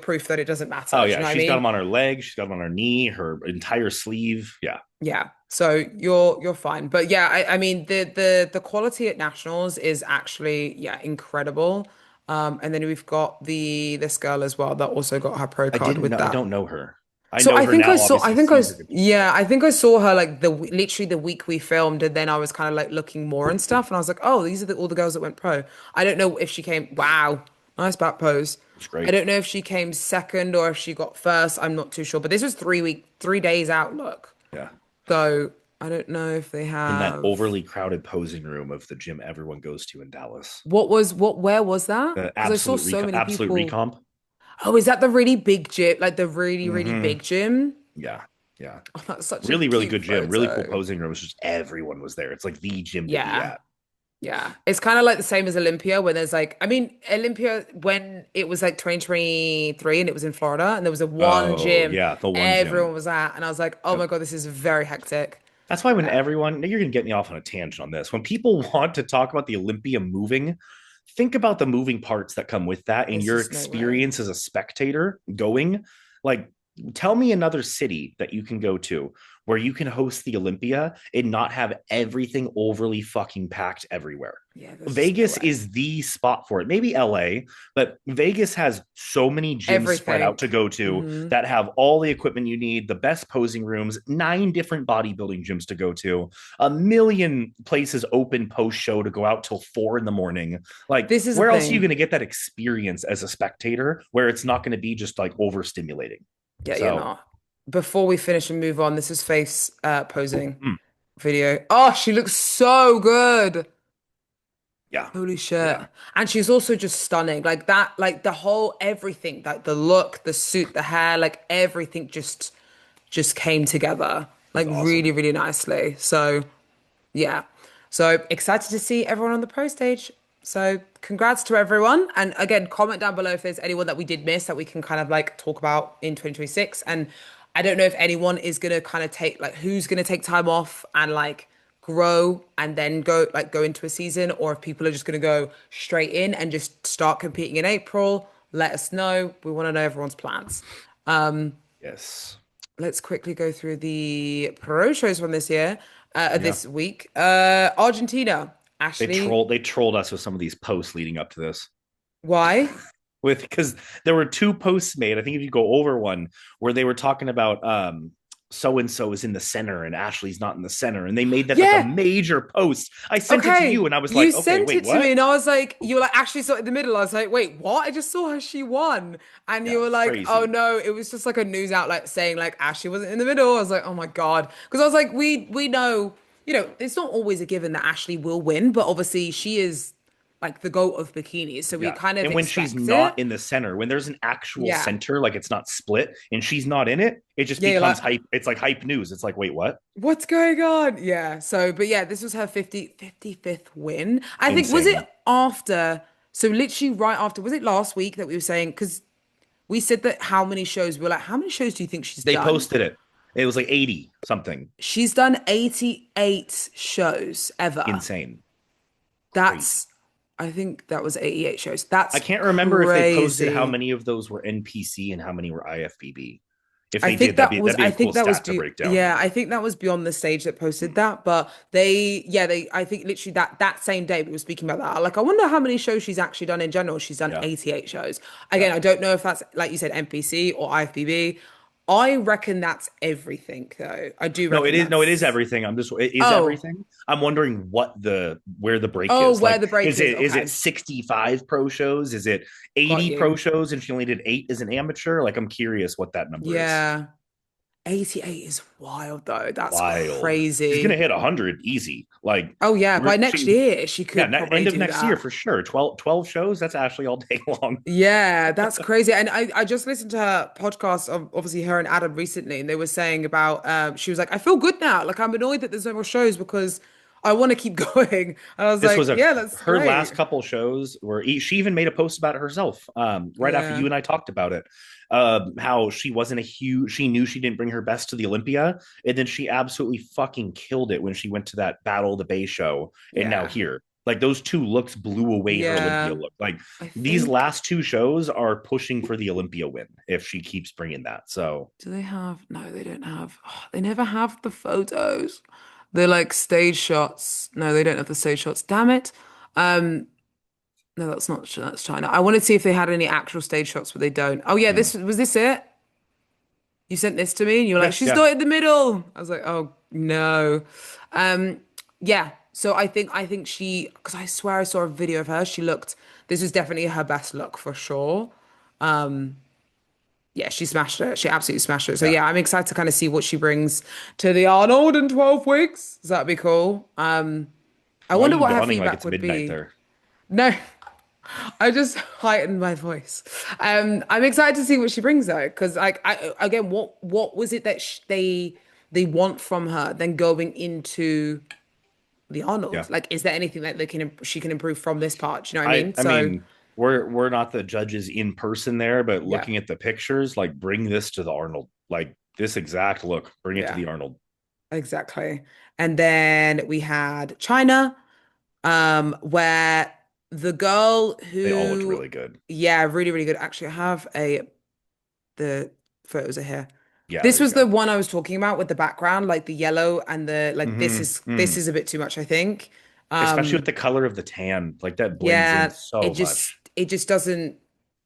proof that it doesn't Oh matter. Do you yeah. know what I She's got mean? them on her leg. She's got them on her knee. Her entire sleeve. Yeah. Yeah. So you're fine. But yeah, I mean the quality at nationals is actually incredible. And then we've got this girl as well that also got her pro I card didn't with know. I that. don't know her. I So know I her think I now. saw, Obviously, seeing her compete. I think I saw her like literally the week we filmed, and then I was kind of like looking more and stuff, and I was like, oh, these are all the girls that went pro. I don't know if she came. Wow, nice back pose. It's I great. don't know if she came second or if she got first. I'm not too sure, but this was 3 days out. Look, Yeah. so I don't know if they In that have. overly crowded posing room of the gym everyone goes to in Dallas. Where was that? The Because I saw so many absolute people. recomp. Oh, is that the really big gym? Like the really, really Mm-hmm. big gym? Yeah. Yeah. Oh, that's such a Really, really cute good gym. Really cool photo. posing rooms. Just everyone was there. It's like the gym to be Yeah. at. Yeah. It's kind of like the same as Olympia when there's like, I mean, Olympia, when it was like 2023 and it was in Florida and there was a one Oh, gym yeah. The one everyone gym. was at. And I was like, oh Yep. my God, this is very hectic. That's why when Yeah. everyone, you're going to get me off on a tangent on this. When people want to talk about the Olympia moving, think about the moving parts that come with that and There's your just no way. experience as a spectator going. Like, tell me another city that you can go to where you can host the Olympia and not have everything overly fucking packed everywhere. Yeah, there's just no Vegas way. is the spot for it. Maybe LA, but Vegas has so many gyms spread out Everything. to go to Hmm. that have all the equipment you need, the best posing rooms, 9 different bodybuilding gyms to go to, a million places open post show to go out till 4 in the morning. Like, This is the where else are you going thing. to get that experience as a spectator where it's not going to be just like overstimulating? Yeah, you're So, not. Before we finish and move on, this is face posing mm, video. Oh, she looks so good. yeah, Holy shit. yeah, And she's also just stunning. Like that, like the whole everything, like the look, the suit, the hair, like everything just came together it's like awesome. really, really nicely. So yeah. So excited to see everyone on the pro stage. So congrats to everyone. And again, comment down below if there's anyone that we did miss that we can kind of like talk about in 2026. And I don't know if anyone is gonna kind of take like who's gonna take time off and like grow and then go into a season, or if people are just gonna go straight in and just start competing in April. Let us know. We want to know everyone's plans. Yes. Let's quickly go through the pro shows from this year, Yeah. this week. Argentina, Ashley. They trolled us with some of these posts leading up to this. Why? With because there were 2 posts made. I think if you go over one where they were talking about so and so is in the center and Ashley's not in the center, and they made that like a Yeah. major post. I sent it to you, Okay. and I was You like, okay, sent wait, it to me, what? and I was like, you were like, Ashley saw it in the middle. I was like, wait, what? I just saw her. She won. And you Yeah, were like, oh crazy. no, it was just like a news outlet saying like Ashley wasn't in the middle. I was like, oh my God. Because I was like, we know, it's not always a given that Ashley will win, but obviously she is like the goat of bikinis. So we Yeah. kind of And when she's expect it. not in the center, when there's an actual Yeah. center, like it's not split and she's not in it, it just Yeah, you're becomes like, hype. It's like hype news. It's like, wait, what? what's going on? Yeah. So, but yeah, this was her 55th win. I think, was it Insane. after, so literally right after, was it last week that we were saying, because we said that how many shows, we were like, how many shows do you think she's They done? posted it. It was like 80 something. She's done 88 shows ever. Insane. Crazy. That's, I think that was 88 shows. I That's can't remember if they posted how crazy. many of those were NPC and how many were IFBB. If I they did, think that was that'd be I a cool think that was stat to do break down. yeah, I think that was beyond the stage that posted that, but they I think literally that same day we were speaking about that. Like I wonder how many shows she's actually done in general. She's done Yeah, 88 shows. yeah. Again, I don't know if that's like you said NPC or IFBB. I reckon that's everything though. I do No, it reckon is. No, it is that's everything. It is oh, everything. I'm wondering where the break oh, is. where Like, the break is. is it Okay. 65 pro shows? Is it Got 80 pro you. shows and she only did 8 as an amateur? Like, I'm curious what that number is. Yeah. 88 is wild though. That's Wild. She's gonna crazy. hit 100 easy. Like, Oh yeah, we're by next she year she yeah, could probably end of do next year that. for sure. 12 shows. That's actually all day long. Yeah, that's crazy. And I just listened to her podcast of obviously her and Adam recently, and they were saying about she was like, I feel good now. Like I'm annoyed that there's no more shows because I want to keep going. And I was This was like, a yeah, that's her last great. couple shows where she even made a post about it herself. Right after Yeah, you and I talked about it, how she wasn't a huge. She knew she didn't bring her best to the Olympia, and then she absolutely fucking killed it when she went to that Battle of the Bay show, and now yeah, here. Like those two looks blew away her Olympia yeah. look. Like I these think last two shows are pushing for the Olympia win if she keeps bringing that. So do they have? No, they don't have. Oh, they never have the photos. They're like stage shots. No, they don't have the stage shots. Damn it. Um, no, that's China. I wanted to see if they had any actual stage shots, but they don't. Oh yeah, mm. this was this it? You sent this to me and you were like, Yeah, she's yeah. not in the middle. I was like, oh no. Um, yeah. So I think she because I swear I saw a video of her. She looked this was definitely her best look for sure. Yeah, she smashed it. She absolutely smashed it. So Yeah. yeah, I'm excited to kind of see what she brings to the Arnold in 12 weeks. So that'd be cool. I Why are wonder you what her yawning like feedback it's would midnight be. there? No, I just heightened my voice. I'm excited to see what she brings though, because like again, what was it that they want from her then going into the Yeah. Arnold? Like, is there anything that she can improve from this part? Do you know what I I mean? I So mean, we're not the judges in person there, but yeah, looking at the pictures, like bring this to the Arnold. Like this exact look, bring it to yeah, the Arnold. exactly. And then we had China, where the girl They all looked who, really good. yeah, really, really good. Actually, I have the photos are here. Yeah, This there you was the go. one I was talking about with the background, like the yellow and the like this Mm. is a bit too much, I think. Especially with the color of the tan, like that blends in Yeah, so much. it just doesn't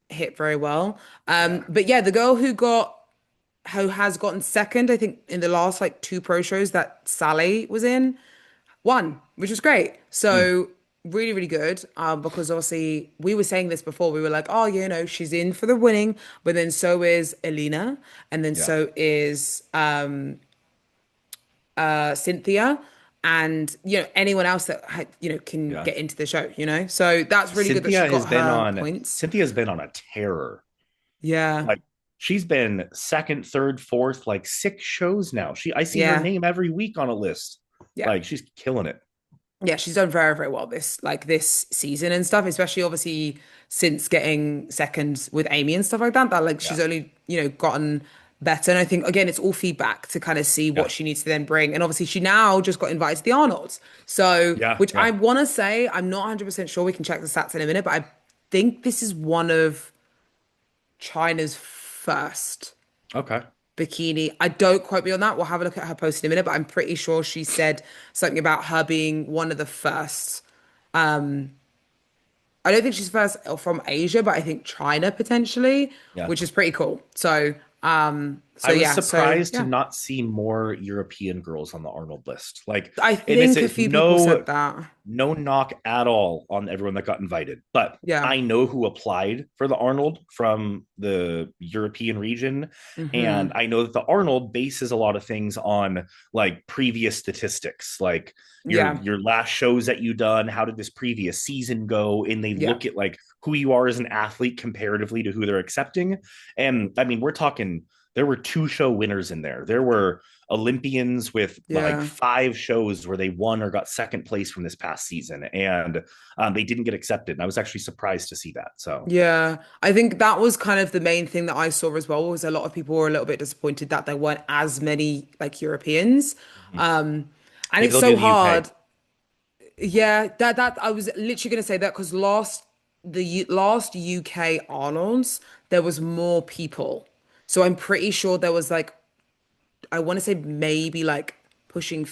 hit very well. Yeah. But yeah, the girl who has gotten second, I think in the last like two pro shows that Sally was in, won, which was great. Mm. So really, really good. Because obviously we were saying this before. We were like, oh, you know, she's in for the winning, but then so is Elena, and then Yeah. so is Cynthia, and you know anyone else that can Yeah. get into the show. You know, so that's really good that she Cynthia has got been her on points. Cynthia's been on a terror. Yeah, Like she's been second, third, fourth, like 6 shows now. I see her yeah, name every week on a list. yeah. Like she's killing it. Yeah, she's done very, very well this season and stuff, especially obviously since getting second with Amy and stuff like that. That like Yeah. she's only, gotten better. And I think again, it's all feedback to kind of see Yeah. what she needs to then bring. And obviously she now just got invited to the Arnolds. So, Yeah. which Yeah. I want to say, I'm not 100% sure we can check the stats in a minute, but I think this is one of China's first Okay. bikini. I don't quote me on that. We'll have a look at her post in a minute, but I'm pretty sure she said something about her being one of the first. I don't think she's first from Asia, but I think China potentially, Yeah. which is pretty cool. So I was yeah, so surprised to yeah. not see more European girls on the Arnold list. Like, I and this think a is few people no said that. no knock at all on everyone that got invited, but Yeah. I know who applied for the Arnold from the European region, and Hmm. I know that the Arnold bases a lot of things on like previous statistics, like Yeah. your last shows that you done, how did this previous season go, and they Yeah. look at like who you are as an athlete comparatively to who they're accepting. And I mean, we're talking there were 2 show winners in there. There were Olympians with like Yeah. 5 shows where they won or got second place from this past season, and they didn't get accepted. And I was actually surprised to see that. So Yeah. I think that was kind of the main thing that I saw as well, was a lot of people were a little bit disappointed that there weren't as many like Europeans. And maybe it's they'll do so the UK. hard. Yeah, that I was literally going to say that because last UK Arnold's there was more people. So I'm pretty sure there was like, I want to say maybe like pushing,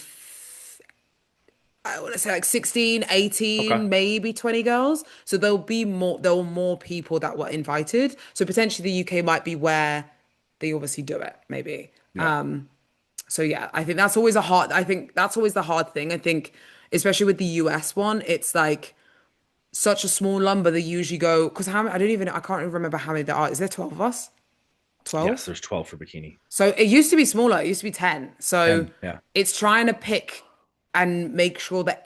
I want to say like 16, Okay. 18, maybe 20 girls. So there were more people that were invited. So potentially the UK might be where they obviously do it, maybe. Yeah. So yeah, I think that's always the hard thing. I think, especially with the US one, it's like such a small number. They usually go, because I can't even remember how many there are. Is there 12 of us? Yes, 12? there's 12 for bikini. So it used to be smaller. It used to be 10. So 10. Yeah. it's trying to pick and make sure that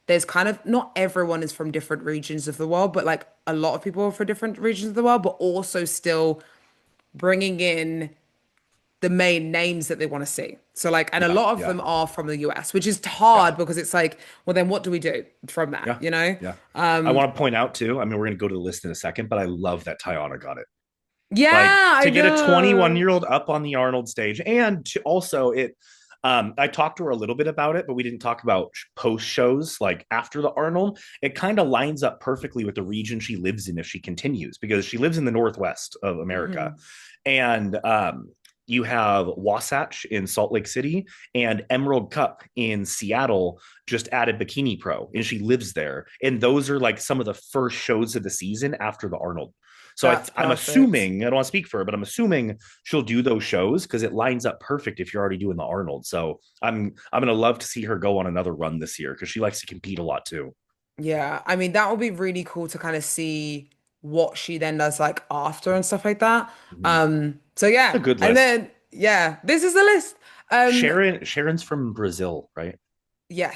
there's kind of, not everyone is from different regions of the world, but like a lot of people are from different regions of the world, but also still bringing in the main names that they want to see. So like, and a Yeah. lot of Yeah. them are from the US, which is Yeah. hard because it's like, well, then what do we do from that, Yeah. you know? Yeah. I want to point out too, I mean, we're going to go to the list in a second, but I love that Tiana got it. Like Yeah, I to get a 21-year-old know. year old up on the Arnold stage, and to also it I talked to her a little bit about it, but we didn't talk about post shows like after the Arnold. It kind of lines up perfectly with the region she lives in if she continues, because she lives in the Northwest of America. Hmm. And you have Wasatch in Salt Lake City and Emerald Cup in Seattle just added Bikini Pro, and she lives there. And those are like some of the first shows of the season after the Arnold. So That's I'm perfect. assuming, I don't want to speak for her, but I'm assuming she'll do those shows because it lines up perfect if you're already doing the Arnold. So I'm gonna love to see her go on another run this year because she likes to compete a lot too. Yeah, I mean, that would be really cool to kind of see what she then does like after and stuff like that. Mhm. So It's a yeah, good and list. then yeah, this is the list. Um, Sharon's from Brazil, right?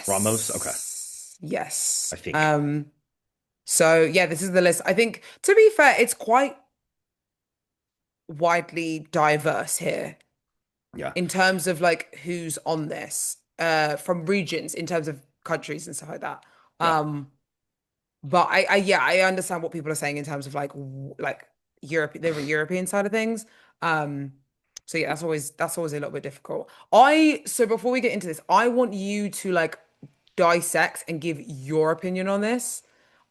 Ramos. Okay, yes. Yes. I think. So yeah, this is the list. I think to be fair, it's quite widely diverse here Yeah, in terms of like who's on this, from regions in terms of countries and stuff like that. yeah. Um, But yeah, I understand what people are saying in terms of like like Europe, the European side of things. Um, so yeah, that's always a little bit difficult. So before we get into this, I want you to like dissect and give your opinion on this,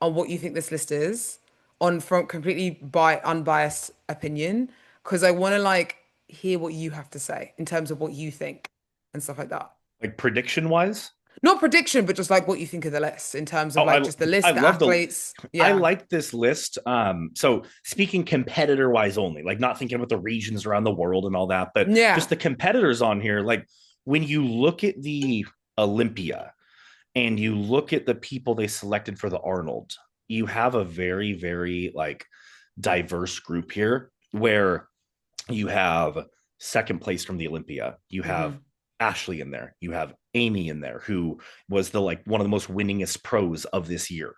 on what you think this list is, on from completely by unbiased opinion, because I want to like hear what you have to say in terms of what you think and stuff like that. Like prediction wise. Not prediction, but just like what you think of the list in terms of Oh, like just the I list, the love the athletes. I Yeah. like this list. So speaking competitor wise only, like not thinking about the regions around the world and all that, but just Yeah. the competitors on here. Like when you look at the Olympia and you look at the people they selected for the Arnold, you have a very, very like diverse group here where you have second place from the Olympia. You have Hmm. Ashley in there. You have Amy in there, who was the like one of the most winningest pros of this year.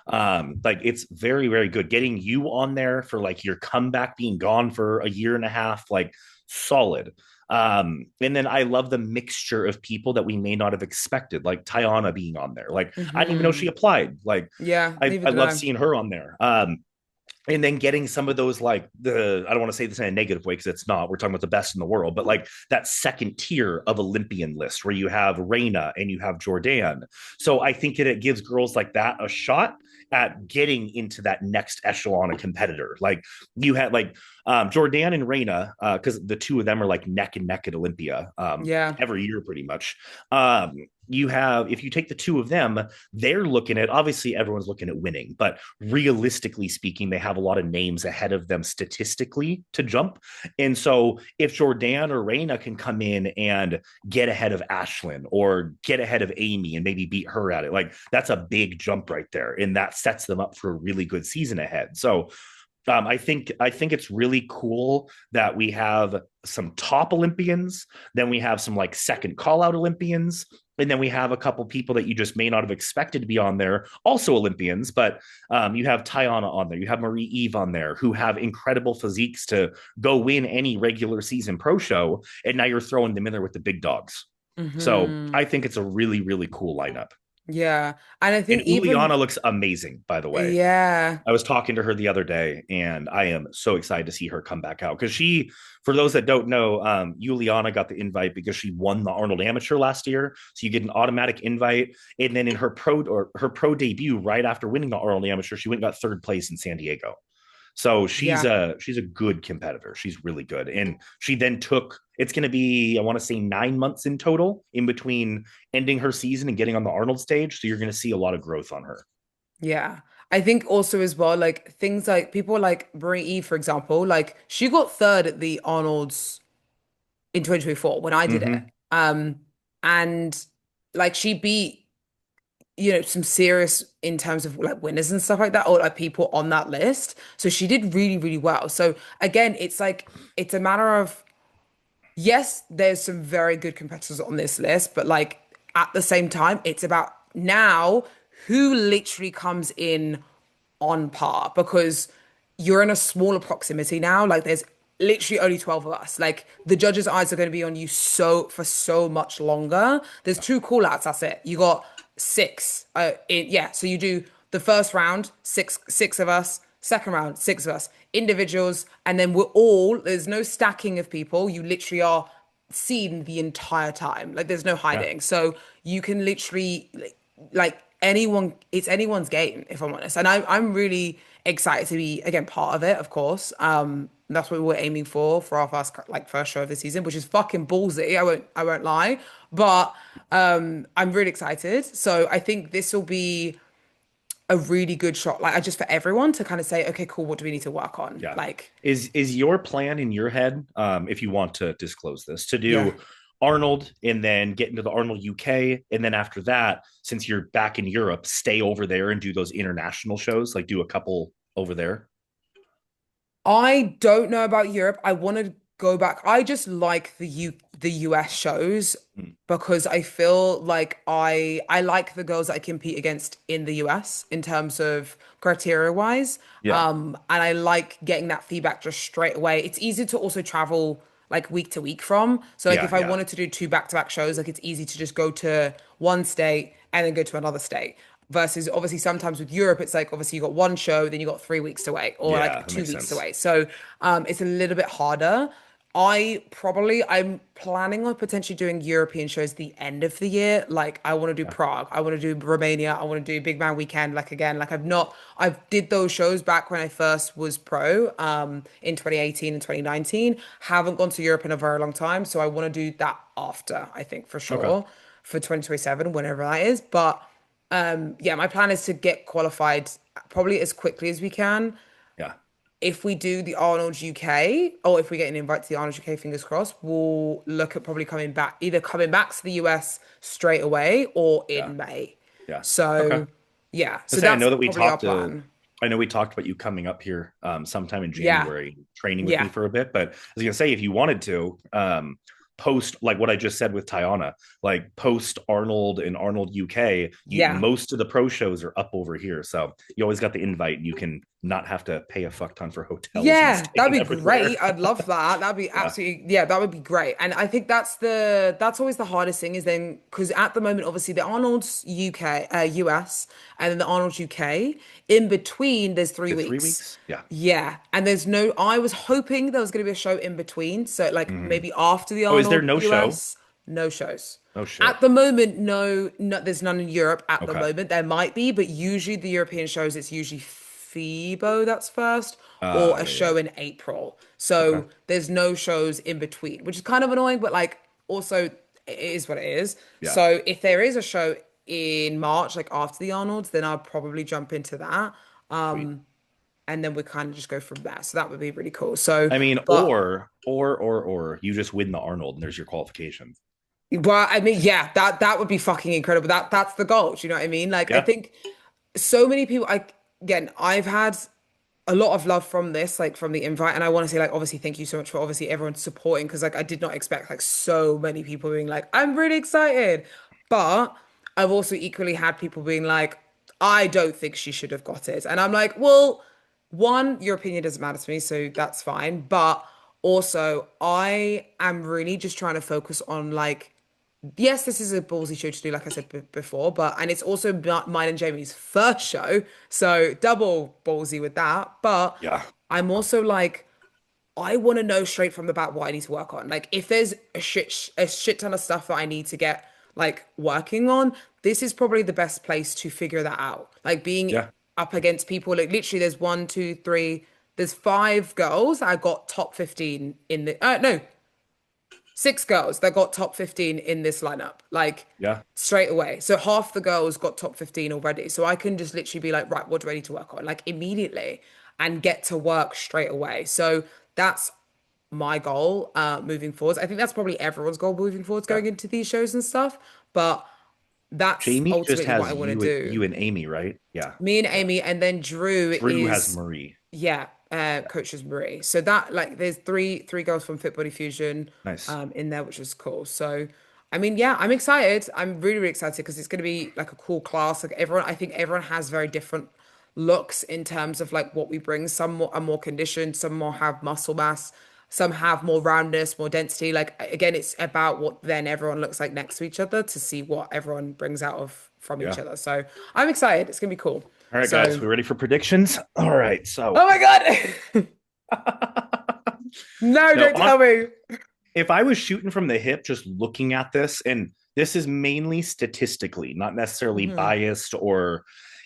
Like it's very, very good. Getting you on there for like your comeback being gone for a year and a half, like solid. And then I love the mixture of people that we may not have expected, like Tiana being on there. Like I didn't even know she Hmm. applied. Like Yeah, neither I did love I. seeing her on there. And then getting some of those like the I don't want to say this in a negative way because it's not, we're talking about the best in the world, but like that second tier of Olympian list where you have Reina and you have Jordan. So I think that it gives girls like that a shot at getting into that next echelon of competitor. Like you had like Jordan and Reina, because the two of them are like neck and neck at Olympia Yeah. every year pretty much. You have, if you take the two of them, they're looking at, obviously everyone's looking at winning, but realistically speaking, they have a lot of names ahead of them statistically to jump. And so if Jordan or Reina can come in and get ahead of Ashlyn or get ahead of Amy and maybe beat her at it, like that's a big jump right there. And that sets them up for a really good season ahead. So I think it's really cool that we have some top Olympians, then we have some like second call out Olympians, and then we have a couple people that you just may not have expected to be on there, also Olympians. But you have Tiana on there, you have Marie Eve on there, who have incredible physiques to go win any regular season pro show, and now you're throwing them in there with the big dogs. So Hmm. I think it's a really really cool lineup. Yeah. And I And think even Uliana looks amazing, by the way. yeah. I was talking to her the other day, and I am so excited to see her come back out because she, for those that don't know, Juliana got the invite because she won the Arnold Amateur last year. So you get an automatic invite, and then in her pro debut, right after winning the Arnold Amateur, she went and got third place in San Diego. So Yeah. she's a good competitor. She's really good. And she then took, it's going to be, I want to say 9 months in total in between ending her season and getting on the Arnold stage. So you're going to see a lot of growth on her. Yeah. I think also as well, like things like people like Brie Eve, for example, like she got third at the Arnold's in 2024 when I did it. Mm-hmm. And like she beat, you know, some serious in terms of like winners and stuff like that, or like people on that list. So she did really, really well. So again, it's like it's a matter of yes, there's some very good competitors on this list, but like at the same time, it's about now who literally comes in on par because you're in a smaller proximity now. Like there's literally only 12 of us. Like the judges' eyes are going to be on you so for so much longer. There's two call outs, that's it. You got six. Yeah, so you do the first round, six of us, second round, six of us, individuals, and then there's no stacking of people. You literally are seen the entire time. Like there's no Yeah. hiding. So you can literally like anyone, it's anyone's game, if I'm honest. And I'm really excited to be again part of it, of course. That's what we were aiming for our first show of the season, which is fucking ballsy. I won't lie. But I'm really excited. So I think this will be a really good shot. Like I just for everyone to kind of say, okay, cool, what do we need to work on? Yeah. Like, Is your plan in your head, if you want to disclose this, to yeah. do Arnold and then get into the Arnold UK, and then after that, since you're back in Europe, stay over there and do those international shows, like do a couple over there? I don't know about Europe. I want to go back. I just like the US shows Mm. because I feel like I like the girls that I compete against in the US in terms of criteria wise. Yeah. And I like getting that feedback just straight away. It's easy to also travel like week to week from. So like Yeah. if I Yeah. wanted to do two back-to-back shows, like it's easy to just go to one state and then go to another state. Versus obviously sometimes with Europe, it's like obviously you got one show, then you got 3 weeks to wait, or Yeah. like That two makes weeks to sense. wait. So it's a little bit harder. I'm planning on potentially doing European shows the end of the year. Like I want to do Yeah. Prague, I want to do Romania, I want to do Big Man Weekend. Like again, like I've did those shows back when I first was pro, in 2018 and 2019. Haven't gone to Europe in a very long time, so I want to do that after, I think for Okay. sure, for 2027, whenever that is. But yeah, my plan is to get qualified probably as quickly as we can. Yeah. If we do the Arnold UK, or if we get an invite to the Arnold UK, fingers crossed, we'll look at probably either coming back to the US straight away or Yeah. in May. Yeah. Okay. So, yeah, I so say I that's know that we probably our talked to plan. I know we talked about you coming up here sometime in Yeah, January, training with me yeah, for a bit. But I was gonna say if you wanted to, post like what I just said with Tiana, like post Arnold and Arnold UK, yeah. most of the pro shows are up over here. So you always got the invite and you can not have to pay a fuck ton for hotels and Yeah, that'd staying be everywhere. great. I'd love that. That'd be Yeah. absolutely, yeah, that would be great. And I think that's always the hardest thing is then because at the moment, obviously the Arnold's UK, US, and then the Arnold's UK. In between, there's three Is it three weeks. weeks? Yeah. Yeah, and there's no. I was hoping there was going to be a show in between, so like Mhm. maybe after the Oh, is there Arnold no show? US, no shows. Oh shit. At the moment, no, there's none in Europe at the Okay. moment. There might be, but usually the European shows, it's usually FIBO that's first, or a Yeah, yeah. show in April. Okay. So there's no shows in between, which is kind of annoying, but like also it is what it is. Yeah. So if there is a show in March, like after the Arnolds, then I'll probably jump into that. Sweet. And then we kind of just go from there. So that would be really cool. So, I mean, but or you just win the Arnold and there's your qualification. well, I mean, yeah, that would be fucking incredible. That's the goal. Do you know what I mean? Like, I Yeah. think so many people. I've had a lot of love from this, like from the invite, and I want to say, like, obviously, thank you so much for obviously everyone supporting because, like, I did not expect like so many people being like, I'm really excited, but I've also equally had people being like, I don't think she should have got it, and I'm like, well, one, your opinion doesn't matter to me, so that's fine, but also I am really just trying to focus on like yes, this is a ballsy show to do, like I said before, but and it's also mine and Jamie's first show, so double ballsy with that. But Yeah. I'm also like, I want to know straight from the bat what I need to work on. Like, if there's a shit ton of stuff that I need to get like working on, this is probably the best place to figure that out. Like being Yeah. up against people, like literally, there's one, two, three. there's 5 girls that I got top 15 in the no, 6 girls that got top 15 in this lineup, like Yeah. straight away. So half the girls got top 15 already. So I can just literally be like, right, what do I need to work on? Like immediately and get to work straight away. So that's my goal moving forwards. I think that's probably everyone's goal moving forwards Yeah. going into these shows and stuff. But that's Jamie just ultimately what I has want to you do. and Amy, right? Yeah. Me and Yeah. Amy, and then Drew Drew has is Marie. yeah, coaches Marie. So that like there's three girls from Fit Body Fusion Nice. in there, which was cool. So I mean, yeah, I'm excited. I'm really, really excited because it's gonna be like a cool class. Like everyone, I think everyone has very different looks in terms of like what we bring. Some more, are more conditioned, some more have muscle mass, some have more roundness, more density. Like again, it's about what then everyone looks like next to each other to see what everyone brings out of from each Yeah. other. So I'm excited. It's gonna be cool. All right, guys, So, we ready for predictions? All right. So oh my God. No, no, don't tell me. if I was shooting from the hip, just looking at this, and this is mainly statistically, not necessarily Hmm. biased or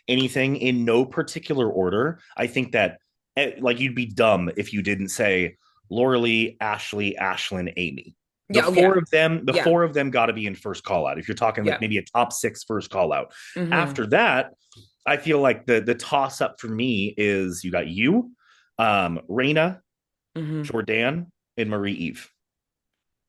anything in no particular order, I think that like you'd be dumb if you didn't say Laura Lee, Ashley, Ashlyn, Amy. The Yeah, oh four yeah. of them, the Yeah. four of them got to be in first call out. If you're talking like Yeah. maybe a top six first call out. Hmm. After that, I feel like the toss up for me is you got you, Raina, Hmm. Jordan, and Marie Eve.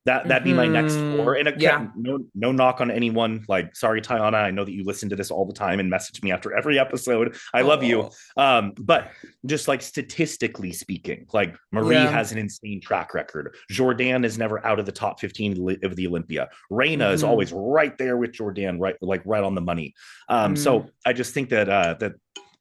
That'd be my next four. Hmm. And Yeah. no knock on anyone. Like, sorry, Tiana. I know that you listen to this all the time and message me after every episode. I love you. Oh. But just like statistically speaking, like Marie Yeah. has an insane track record. Jordan is never out of the top 15 of the Olympia. Reina is Hmm. always right there with Jordan, right, like right on the money. Mm. So I just think that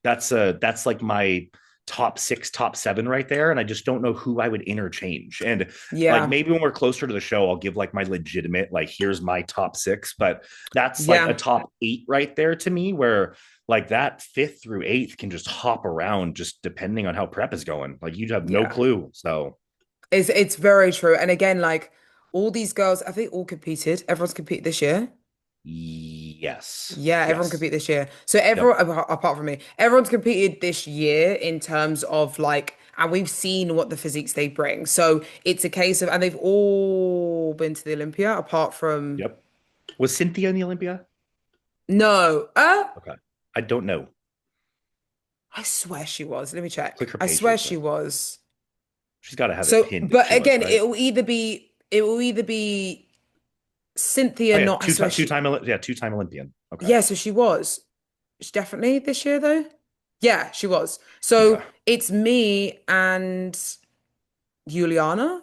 that's like my top six, top seven right there. And I just don't know who I would interchange. And like Yeah. maybe when we're closer to the show, I'll give like my legitimate, like, here's my top six. But that's like a Yeah. top eight right there to me, where like that fifth through eighth can just hop around just depending on how prep is going. Like you'd have no Yeah. clue. So It's very true. And again, like all these girls, have they all competed? Everyone's competed this year. yes. Yeah, everyone Yes. competed this year. So Yep. everyone, apart from me, everyone's competed this year in terms of like, and we've seen what the physiques they bring. So it's a case of, and they've all been to the Olympia apart from, Yep. Was Cynthia in the Olympia? no, Okay. I don't know. I swear she was. Let me check. Click her I page swear real she quick. was. She's got to have it So, pinned if but she was, again, right? it will either be Oh Cynthia, yeah, not, I swear she, two-time Olympian. Okay. yeah, so she was. She definitely this year though. Yeah, she was. Okay. So it's me and Juliana.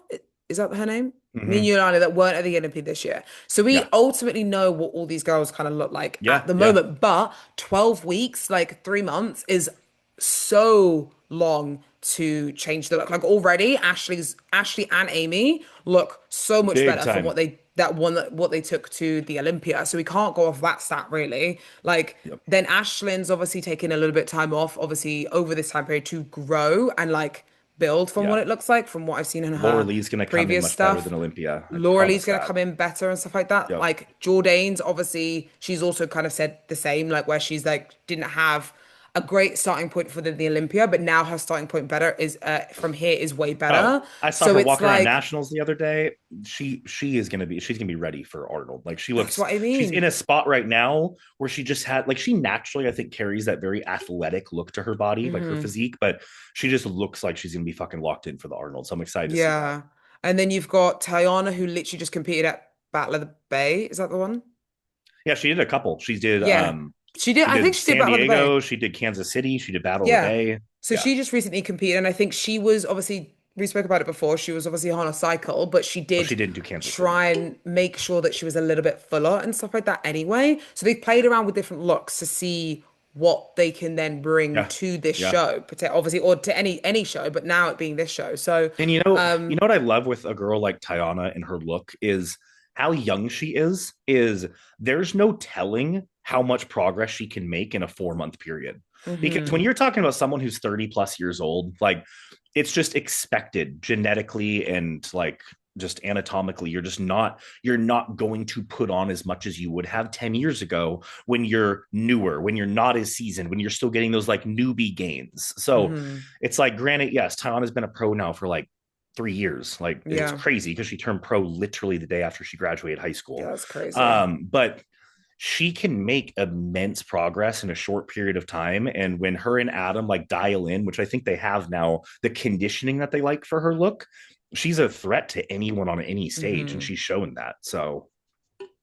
Is that her name? Me and Mm-hmm. Juliana that weren't at the Olympiad this year. So we Yeah. ultimately know what all these girls kind of look like at Yeah. the Yeah. moment. But 12 weeks, like 3 months, is so long to change the look. Like already, Ashley and Amy look so much Big better from time. what what they took to the Olympia. So we can't go off that stat really. Like Yep. then Ashlyn's obviously taking a little bit of time off, obviously over this time period to grow and like build from what Yeah. it looks like from what I've seen in Laura her Lee's gonna come in previous much better than stuff. Olympia. I Laura Lee's promise gonna that. come in better and stuff like that. Yep. Like Jordane's obviously she's also kind of said the same, like where she's like didn't have a great starting point for the Olympia, but now her starting point better is from here is way Oh, better. I saw So her it's walking around like nationals the other day. She's gonna be ready for Arnold. Like that's what I she's in mean. a spot right now where she just had like she naturally I think carries that very athletic look to her body, like her Hmm. physique, but she just looks like she's gonna be fucking locked in for the Arnold. So I'm excited to see that. Yeah. And then you've got Tayana who literally just competed at Battle of the Bay. Is that the one? Yeah, she did a couple. Yeah. She did. She I think did she did San Battle of the Bay. Diego, she did Kansas City, she did Battle of the Yeah. Bay. So Yeah. she just recently competed, and I think she was obviously, we spoke about it before, she was obviously on a cycle, but she Oh, did she didn't do Kansas City. try and make sure that she was a little bit fuller and stuff like that anyway. So they've played around with different looks to see what they can then bring Yeah. to this Yeah. show, obviously, or to any show, but now it being this show. So, And you know what I love with a girl like Tiana and her look is how young she is. Is there's no telling how much progress she can make in a 4 month period. Because when mhm, you're talking about someone who's 30 plus years old, like it's just expected genetically and like just anatomically, you're not going to put on as much as you would have 10 years ago when you're newer, when you're not as seasoned, when you're still getting those like newbie gains. So Hmm. it's like, granted, yes, Tyon has been a pro now for like 3 years. Like it's Yeah. crazy because she turned pro literally the day after she graduated high Yeah, school. that's crazy. But she can make immense progress in a short period of time. And when her and Adam like dial in, which I think they have now, the conditioning that they like for her look, she's a threat to anyone on any stage, and Hmm. she's shown that. So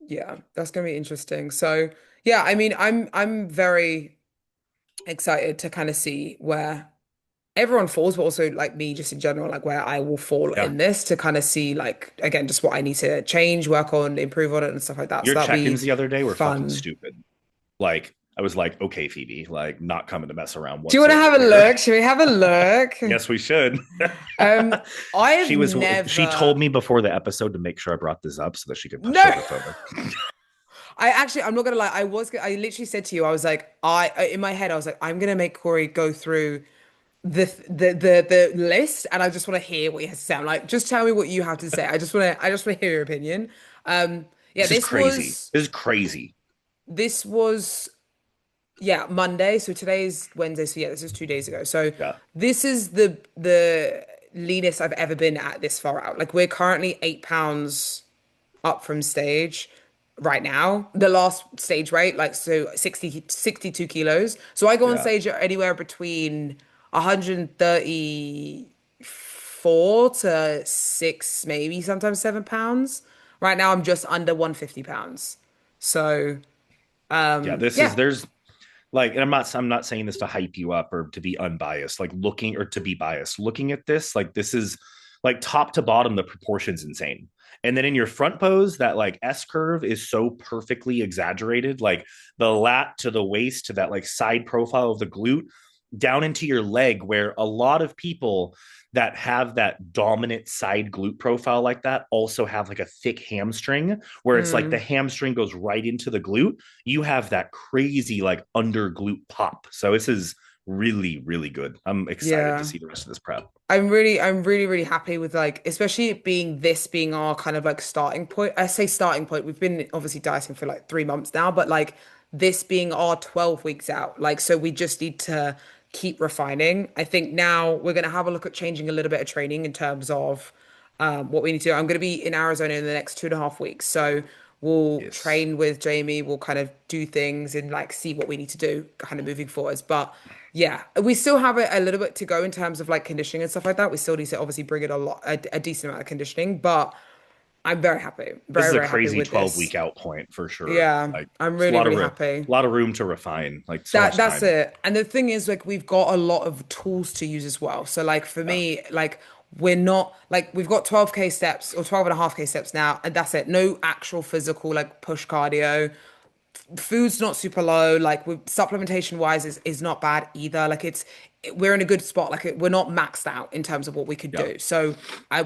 Yeah, that's gonna be interesting. So yeah, I mean, I'm very excited to kind of see where everyone falls, but also like me just in general, like where I will fall yeah, in this to kind of see like again just what I need to change, work on, improve on it and stuff like that. So your that'll check-ins be the other day were fucking fun. stupid. Like I was like, okay, Phoebe, like not coming to mess around Do you want to whatsoever have a here. look? Should we have a look? Yes, we should. Um, I've She never told me before the episode to make sure I brought this up so that she could show no. the photo. I'm not gonna lie. I literally said to you, I was like, in my head, I was like, I'm gonna make Corey go through the list, and I just want to hear what he has to say. I'm like, just tell me what you have to say. I just want to hear your opinion. Yeah, This is crazy. This is crazy. this was yeah Monday. So today's Wednesday. So yeah, this is 2 days ago. So Yeah. this is the leanest I've ever been at this far out. Like we're currently 8 pounds up from stage right now. The last stage weight, like so 62 kilos. So I go on Yeah. stage at anywhere between 134 to 6, maybe sometimes 7 pounds. Right now I'm just under 150 pounds. So Yeah. This is yeah. there's like, and I'm not saying this to hype you up or to be unbiased, like looking or to be biased. Looking at this, like this is like top to bottom, the proportions insane. And then in your front pose, that like S curve is so perfectly exaggerated, like the lat to the waist to that like side profile of the glute down into your leg, where a lot of people that have that dominant side glute profile like that also have like a thick hamstring where it's like the Mm, hamstring goes right into the glute. You have that crazy like under glute pop. So this is really, really good. I'm excited to yeah. see the rest of this prep. I'm really, really happy with like, especially it being this being our kind of like starting point. I say starting point. We've been obviously dieting for like 3 months now, but like this being our 12 weeks out. Like, so we just need to keep refining. I think now we're going to have a look at changing a little bit of training in terms of what we need to do. I'm going to be in Arizona in the next 2.5 weeks. So we'll Yes. train with Jamie. We'll kind of do things and like see what we need to do kind of moving forwards. But yeah, we still have a little bit to go in terms of like conditioning and stuff like that. We still need to obviously bring in a decent amount of conditioning, but I'm very happy, This is very, a very happy crazy with 12 this. week out point for sure. Yeah, Like I'm it's really, really happy. a lot of room to refine, like so That much that's time. it. And the thing is, like, we've got a lot of tools to use as well. So, like, for Yeah. me, like, we're not like we've got 12K steps or 12.5K steps now, and that's it. No actual physical like push cardio. Food's not super low. Like, with supplementation wise, is not bad either. Like, we're in a good spot. Like, we're not maxed out in terms of what we could Yeah. do. So,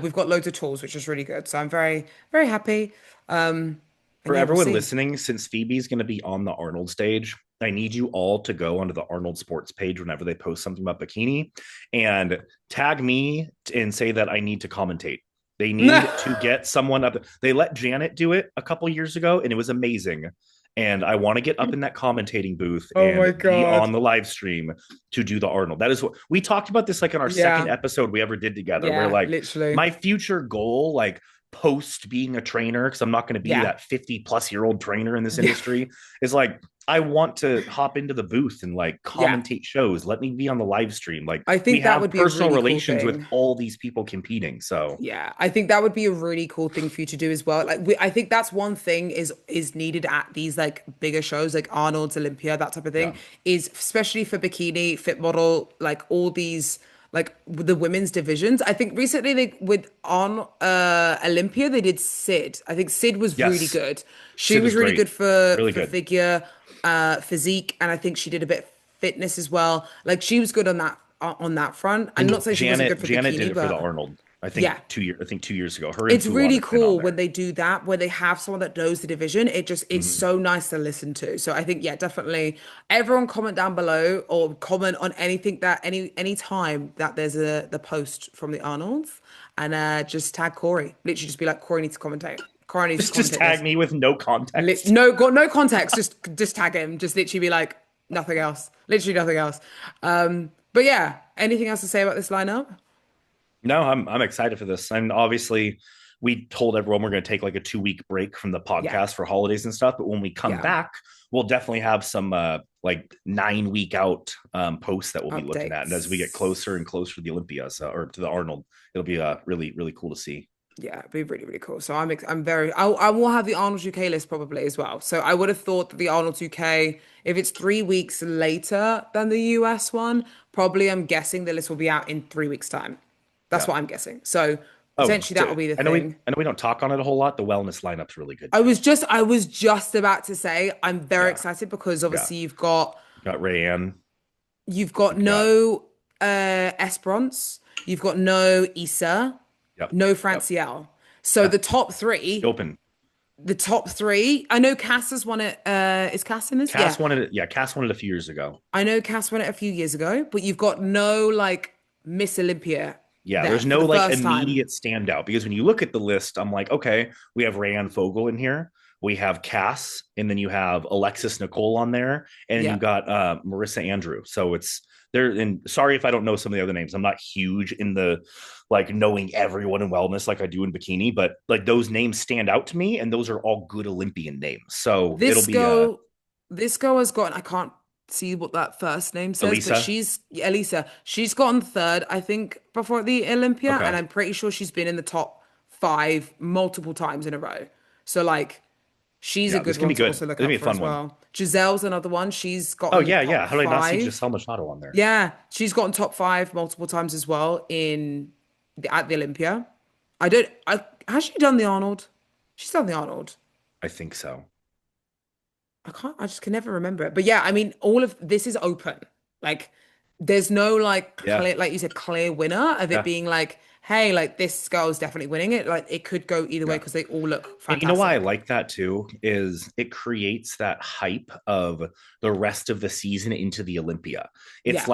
we've got loads of tools, which is really good. So, I'm very, very happy. And For yeah, we'll everyone see. listening, since Phoebe's going to be on the Arnold stage, I need you all to go onto the Arnold Sports page whenever they post something about bikini and tag me and say that I need to commentate. They need to get someone up. They let Janet do it a couple years ago, and it was amazing. And I want to get up in that commentating booth Oh and my be on God. the live stream to do the Arnold. That is what we talked about this like in our second Yeah. episode we ever did together, where Yeah, like literally. my future goal, like post being a trainer, because I'm not going to be Yeah. that 50-plus-year-old trainer in this Yeah. industry, is like I want to hop into the booth and like Yeah. commentate shows. Let me be on the live stream. Like I we think that have would be a personal really cool relations with thing. all these people competing. So Yeah, I think that would be a really cool thing for you to do as well. Like I think that's one thing is needed at these like bigger shows like Arnold's, Olympia, that type of thing, yeah. is especially for bikini, fit model, like all these like the women's divisions. I think recently they with on Olympia they did Sid. I think Sid was really Yes. good. She Sid was was really great. good for Really good. figure, physique, and I think she did a bit fitness as well. Like she was good on that on that front. I'm And not saying she wasn't good Janet for Janet did bikini, it for the but Arnold. yeah, 2 years ago. Her and it's Fuon really have been on cool when there. they do that, where they have someone that knows the division. It's Mhm. so nice to listen to. So I think, yeah, definitely everyone comment down below or comment on anything that any time that there's the post from the Arnolds, and just tag Corey. Literally just be like, Corey needs to commentate. Corey needs to Just commentate tag this. me with no context. No, got no context. Just tag him. Just literally be like nothing else. Literally nothing else. But yeah, anything else to say about this lineup? No, I'm excited for this. And obviously, we told everyone we're going to take like a 2 week break from the Yeah, podcast for holidays and stuff. But when we come yeah. back, we'll definitely have some like 9 week out posts that we'll be looking at. And as we get Updates. closer and closer to the Olympia, or to the Arnold, it'll be really cool to see. Yeah, it'd be really, really cool. So I'm very, I will have the Arnold UK list probably as well. So I would have thought that the Arnold UK, if it's 3 weeks later than the US one, probably I'm guessing the list will be out in 3 weeks' time. That's Yeah. what I'm guessing. So Oh, potentially that will be the I know thing. we don't talk on it a whole lot. The wellness lineup's really good too. I was just about to say I'm very Yeah, excited because yeah. obviously Got Rayanne. you've got We've got no Esperance, you've got no Issa, yep, no yep. Francielle. So Yeah. the top three. Open. The top three. I know Cass has won it. Is Cass in this? Yeah. Cass wanted it. Yeah, Cass wanted it a few years ago. I know Cass won it a few years ago, but you've got no like Miss Olympia Yeah, there there's for no the like first time. immediate standout because when you look at the list, I'm like, okay, we have Rayanne Fogel in here, we have Cass, and then you have Alexis Nicole on there, and then you Yeah. got Marissa Andrew. So it's there. And sorry if I don't know some of the other names. I'm not huge in the like knowing everyone in wellness like I do in bikini, but like those names stand out to me, and those are all good Olympian names. So it'll This be girl, this girl has gotten, I can't see what that first name says, but Elisa. she's Elisa. She's gotten third, I think, before the Olympia, and Okay. I'm pretty sure she's been in the top five multiple times in a row. So like she's a Yeah, this good can one be to good. also look It'll out be a for as fun one. well. Giselle's another one. She's Oh gotten yeah, yeah. top How did I not see five. Giselle Machado on there? Yeah, she's gotten top five multiple times as well at the Olympia. I don't. I has she done the Arnold? She's done the Arnold. I think so. I can't. I just can never remember it. But yeah, I mean, all of this is open. Like, there's no like Yeah, clear, like you said, clear winner of it yeah, being like, hey, like this girl's definitely winning it. Like, it could go either way yeah. because they all look And you know why I fantastic. like that too is it creates that hype of the rest of the season into the Olympia. Yeah. It's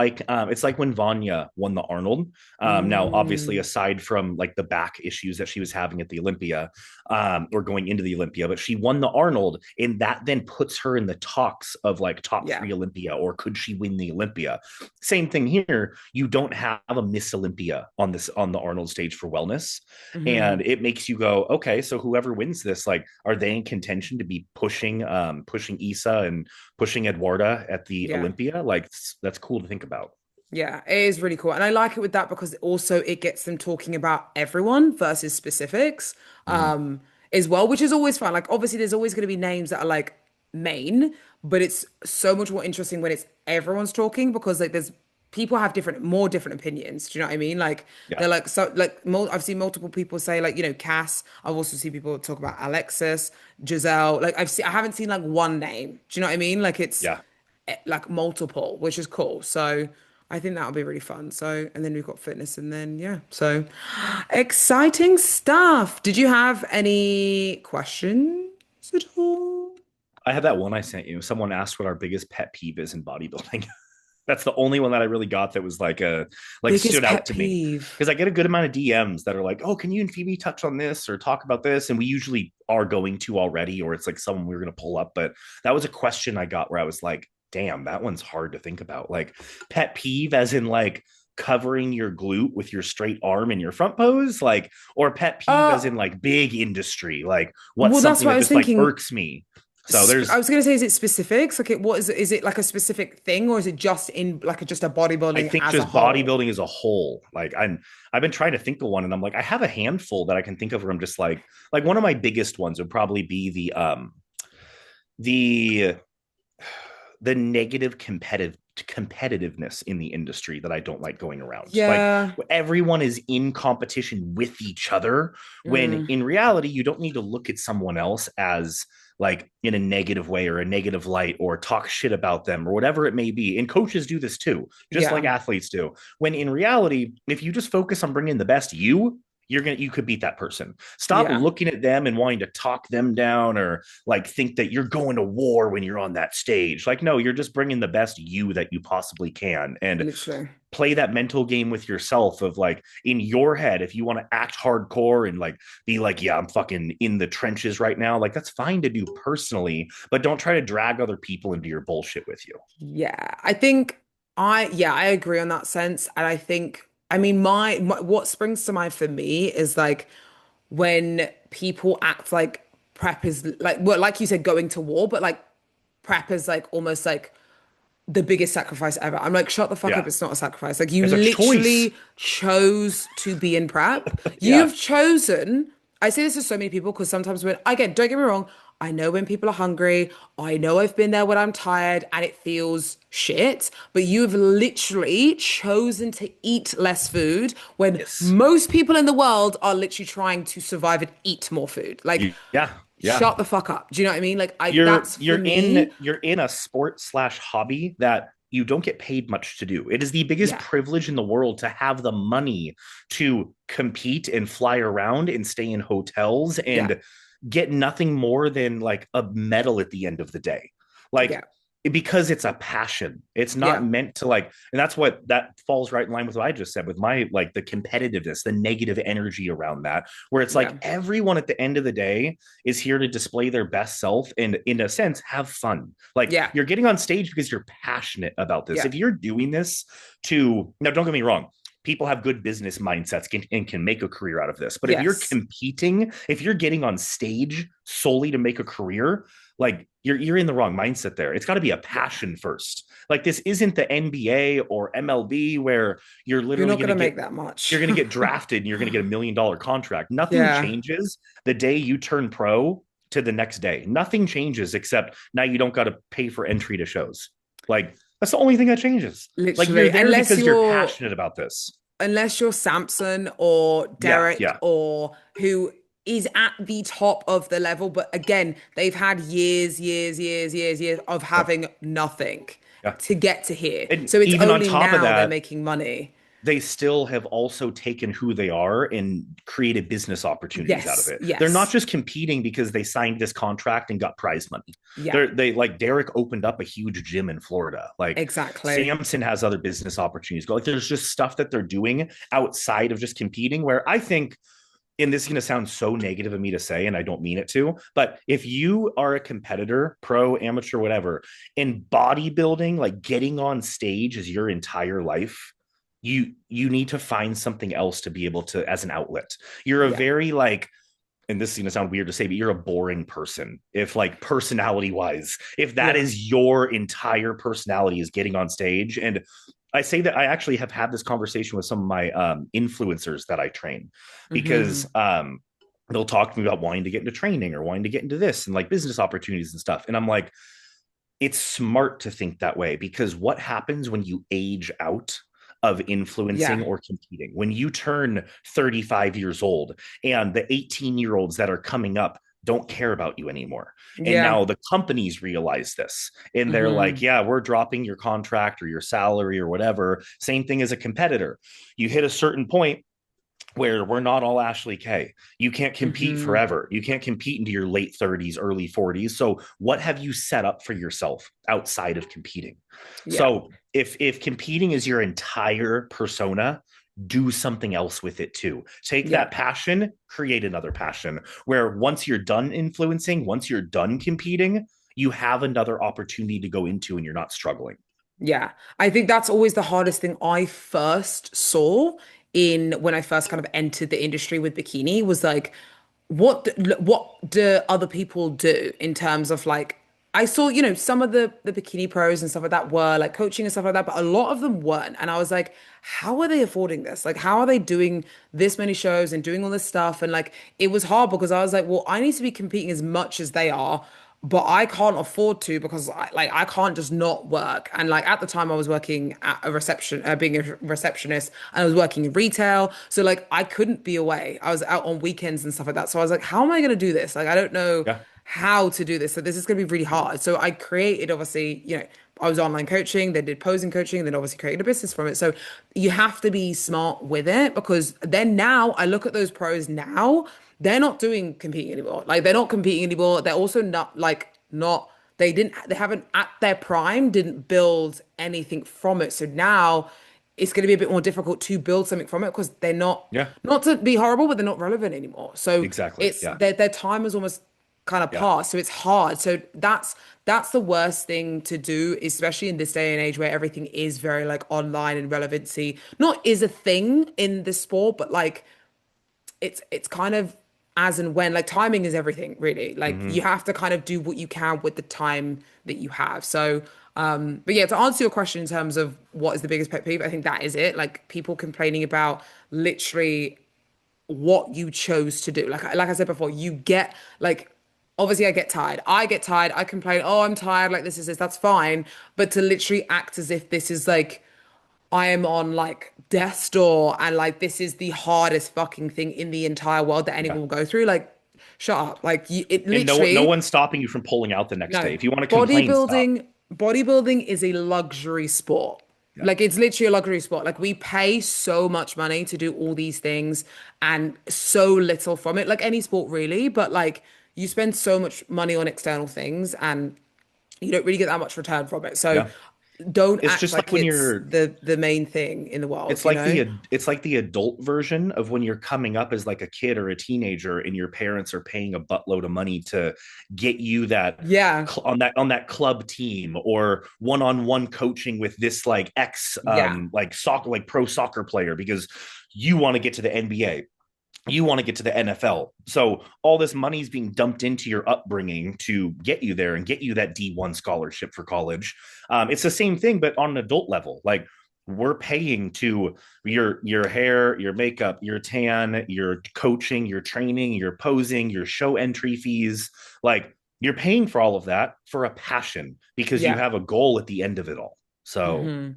like when Vanya won the Arnold. Now, obviously, Mm, aside from like the back issues that she was having at the Olympia, or going into the Olympia, but she won the Arnold, and that then puts her in the talks of like top yeah. three Olympia, or could she win the Olympia? Same thing here. You don't have a Miss Olympia on the Arnold stage for wellness, Hmm. and it makes you go, okay, so whoever wins this, like, are they in contention to be pushing Issa and pushing Eduarda at the Yeah. Olympia? Like, that's cool to think about. Yeah, it is really cool. And I like it with that because also it gets them talking about everyone versus specifics Mhm. as well, which is always fun. Like obviously there's always going to be names that are like main, but it's so much more interesting when it's everyone's talking because like there's people have more different opinions. Do you know what I mean? Like Yeah, they're like I've seen multiple people say like, Cass. I've also seen people talk about Alexis, Giselle. Like I haven't seen like one name. Do you know what I mean? Like it's yeah. like multiple, which is cool. So I think that'll be really fun. So, and then we've got fitness, and then yeah, so exciting stuff. Did you have any questions at all? I have that one I sent you. Someone asked what our biggest pet peeve is in bodybuilding. That's the only one that I really got that was like Biggest stood out pet to me, peeve. because I get a good amount of DMs that are like, "Oh, can you and Phoebe touch on this or talk about this?" And we usually are going to already, or it's like someone we're going to pull up. But that was a question I got where I was like, "Damn, that one's hard to think about." Like pet peeve, as in like covering your glute with your straight arm in your front pose, like, or pet peeve Uh, as in like big industry, like what's well, that's something what I that was just like thinking. irks me. So I there's was gonna say, is it specifics? Like, what is it? Is it like a specific thing, or is it just in like just a I bodybuilding think as a just whole? bodybuilding as a whole. Like I've been trying to think of one, and I'm like, I have a handful that I can think of where I'm just like one of my biggest ones would probably be the the negative competitiveness in the industry that I don't like going around. Like Yeah. everyone is in competition with each other when Mm, in reality you don't need to look at someone else as like in a negative way or a negative light or talk shit about them or whatever it may be. And coaches do this too, just like yeah. athletes do. When in reality, if you just focus on bringing the best you could beat that person. Stop Yeah. looking at them and wanting to talk them down or like think that you're going to war when you're on that stage. Like no, you're just bringing the best you that you possibly can and Literally. play that mental game with yourself of like in your head if you want to act hardcore and like be like yeah I'm fucking in the trenches right now, like that's fine to do personally, but don't try to drag other people into your bullshit with you. Yeah. I think I agree on that sense. And I think, I mean, what springs to mind for me is like when people act like prep is like, well, like you said, going to war, but like prep is like almost like the biggest sacrifice ever. I'm like, shut the fuck up. Yeah, It's not a sacrifice. Like, you it's a choice. literally chose to be in prep. Yeah, You've chosen. I say this to so many people because sometimes again, don't get me wrong, I know when people are hungry. I know I've been there when I'm tired and it feels shit, but you've literally chosen to eat less food when yes, most people in the world are literally trying to survive and eat more food. Like, yeah, yeah. shut the fuck up. Do you know what I mean? Like, that's for me. You're in a sport slash hobby that you don't get paid much to do. It is the biggest Yeah. privilege in the world to have the money to compete and fly around and stay in hotels Yeah. and get nothing more than like a medal at the end of the day. Like Yeah. because it's a passion. It's not Yeah. meant to like, and that's what that falls right in line with what I just said with my like the competitiveness, the negative energy around that, where it's like Yeah. everyone at the end of the day is here to display their best self and in a sense have fun. Like Yeah. you're getting on stage because you're passionate about this. Yeah. If you're doing this to now, don't get me wrong, people have good business mindsets and can make a career out of this. But if you're Yes. competing, if you're getting on stage solely to make a career, like you're in the wrong mindset there. It's got to be a Yeah. passion first. Like this isn't the NBA or MLB where you're You're literally not going going to to get make that much. you're going to get drafted and you're going to get $1 million contract. Nothing Yeah. changes the day you turn pro to the next day. Nothing changes except now you don't got to pay for entry to shows. Like that's the only thing that changes. Like you're Literally. there because you're passionate about this. Unless you're Samson or Yeah, Derek yeah, or who is at the top of the level, but again, they've had years of yeah, having nothing yeah. to get to here. And So it's even on only top of now they're that, making money. they still have also taken who they are and created business opportunities out of Yes. it. They're not Yes. just competing because they signed this contract and got prize money. Yeah. They like Derek opened up a huge gym in Florida. Like Exactly. Samson has other business opportunities. Like there's just stuff that they're doing outside of just competing where I think and this is going to sound so negative of me to say, and I don't mean it to, but if you are a competitor, pro, amateur, whatever, in bodybuilding, like getting on stage is your entire life, you need to find something else to be able to as an outlet. You're a Yeah. very like and this is going to sound weird to say, but you're a boring person. If like personality wise, if that Yeah. is your entire personality is getting on stage. And I say that I actually have had this conversation with some of my influencers that I train because Hmm. they'll talk to me about wanting to get into training or wanting to get into this and like business opportunities and stuff. And I'm like, it's smart to think that way because what happens when you age out of influencing Yeah. or competing? When you turn 35 years old and the 18-year-olds that are coming up don't care about you anymore. And Yeah. now the companies realize this and they're like, Hmm. yeah, we're dropping your contract or your salary or whatever. Same thing as a competitor. You hit a certain point where we're not all Ashley K. You can't compete Hmm. forever. You can't compete into your late 30s, early 40s. So what have you set up for yourself outside of competing? Yeah. So if competing is your entire persona, do something else with it too. Take Yeah. that passion, create another passion where once you're done influencing, once you're done competing, you have another opportunity to go into and you're not struggling. Yeah, I think that's always the hardest thing I first saw in when I first kind of entered the industry with bikini was like, what do other people do in terms of like I saw, some of the bikini pros and stuff like that were like coaching and stuff like that, but a lot of them weren't. And I was like, how are they affording this? Like, how are they doing this many shows and doing all this stuff? And like, it was hard because I was like, well, I need to be competing as much as they are. but I can't afford to because I can't just not work. And like at the time I was working at a reception, being a receptionist, and I was working in retail. So like I couldn't be away. I was out on weekends and stuff like that. So I was like, how am I going to do this? Like I don't know Yeah. how to do this. So this is going to be really hard. So I created obviously, I was online coaching, then did posing coaching, and then obviously created a business from it. So you have to be smart with it because then now I look at those pros now, they're not doing competing anymore. Like they're not competing anymore. They're also not they haven't at their prime didn't build anything from it. So now it's going to be a bit more difficult to build something from it because they're Yeah. not to be horrible, but they're not relevant anymore. So Exactly. it's Yeah. their time has almost kind of Yeah. passed. So it's hard. So that's the worst thing to do, especially in this day and age where everything is very like online and relevancy. Not is a thing in the sport, but like it's kind of as and when, like timing is everything really. Like Hmm. you have to kind of do what you can with the time that you have. So but yeah, to answer your question in terms of what is the biggest pet peeve, I think that is it. Like people complaining about literally what you chose to do. Like I said before, you get like obviously I get tired. I get tired. I complain, "Oh, I'm tired. Like this is this." That's fine. But to literally act as if this is like I am on like death's door and like this is the hardest fucking thing in the entire world that anyone Yeah. will go through, like shut up. Like it And no literally one's stopping you from pulling out the next no. day. If you want to complain, stop. Bodybuilding is a luxury sport. Yeah. Like it's literally a luxury sport. Like we pay so much money to do all these things and so little from it. Like any sport really, but like you spend so much money on external things and you don't really get that much return from it. So Yeah. don't It's act just like like when it's you're the main thing in the world, you know? it's like the adult version of when you're coming up as like a kid or a teenager and your parents are paying a buttload of money to get you that Yeah. on that club team or one-on-one coaching with this like ex Yeah. like soccer like pro soccer player because you want to get to the NBA, you want to get to the NFL. So all this money is being dumped into your upbringing to get you there and get you that D1 scholarship for college. It's the same thing, but on an adult level. Like we're paying to your hair, your makeup, your tan, your coaching, your training, your posing, your show entry fees. Like you're paying for all of that for a passion because you Yeah. have a goal at the end of it all. So hmm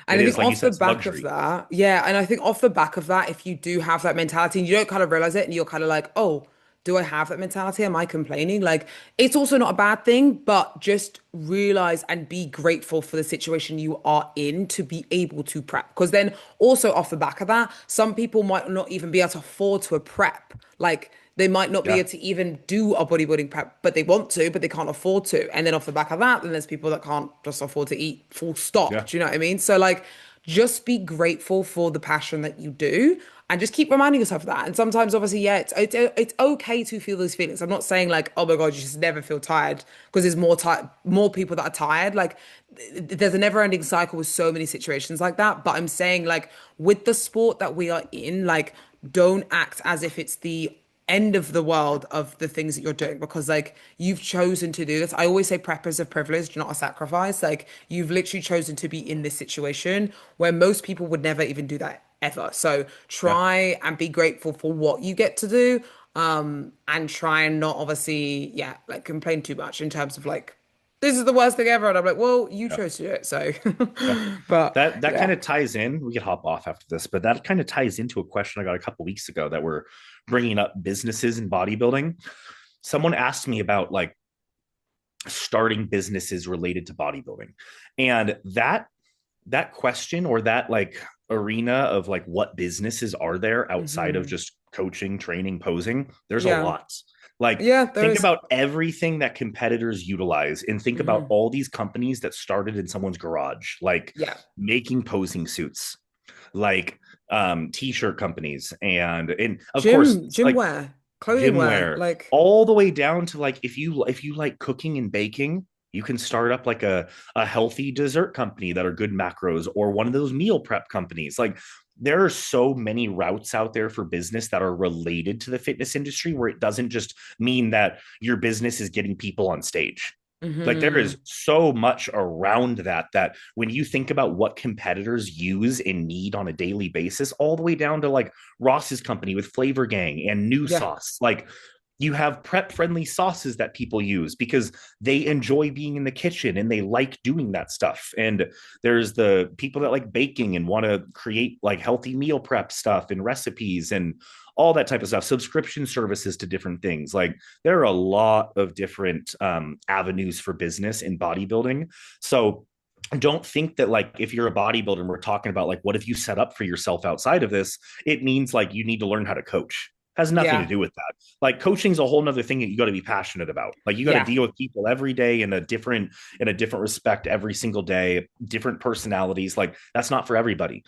And it I is think like you off said, the it's back of luxury. that, yeah, and I think off the back of that, if you do have that mentality and you don't kind of realize it and you're kind of like, oh, do I have that mentality? Am I complaining? Like, it's also not a bad thing, but just realize and be grateful for the situation you are in to be able to prep. Because then also off the back of that, some people might not even be able to afford to a prep. Like, they might not be Yeah. able to even do a bodybuilding prep, but they want to, but they can't afford to. And then off the back of that, then there's people that can't just afford to eat full stop. Yeah. Do you know what I mean? So like just be grateful for the passion that you do and just keep reminding yourself of that. And sometimes obviously, yeah, it's okay to feel those feelings. I'm not saying like, oh my God, you just never feel tired because there's more people that are tired. Like there's a never ending cycle with so many situations like that. But I'm saying like with the sport that we are in, like don't act as if it's the end of the world of the things that you're doing because like you've chosen to do this. I always say prep is a privilege, not a sacrifice. Like you've literally chosen to be in this situation where most people would never even do that ever. So Yeah. try and be grateful for what you get to do. And try and not obviously, yeah, like complain too much in terms of like, this is the worst thing ever. And I'm like, well, you Yeah. chose to do it. So, Yeah. but That kind yeah. of ties in. We could hop off after this, but that kind of ties into a question I got a couple weeks ago that we're bringing up businesses in bodybuilding. Someone asked me about like starting businesses related to bodybuilding, and that question or that like arena of like what businesses are there outside of hmm just coaching, training, posing. There's a Yeah. lot. Like Yeah, there think is. about everything that competitors utilize and think about hmm all these companies that started in someone's garage, like Yeah. making posing suits, like t-shirt companies and of course Gym like wear, clothing gym wear, wear, like all the way down to like if you like cooking and baking, you can start up like a healthy dessert company that are good macros or one of those meal prep companies. Like there are so many routes out there for business that are related to the fitness industry where it doesn't just mean that your business is getting people on stage. Like there is hmm so much around that when you think about what competitors use and need on a daily basis, all the way down to like Ross's company with Flavor Gang and New Yeah. Sauce, like You have prep friendly sauces that people use because they enjoy being in the kitchen and they like doing that stuff. And there's the people that like baking and want to create like healthy meal prep stuff and recipes and all that type of stuff, subscription services to different things. Like there are a lot of different avenues for business in bodybuilding. So don't think that like if you're a bodybuilder and we're talking about like what if you set up for yourself outside of this, it means like you need to learn how to coach. Has nothing to Yeah. do with that. Like coaching's a whole nother thing that you got to be passionate about. Like you got to Yeah. deal with people every day in a different respect every single day, different personalities. Like that's not for everybody.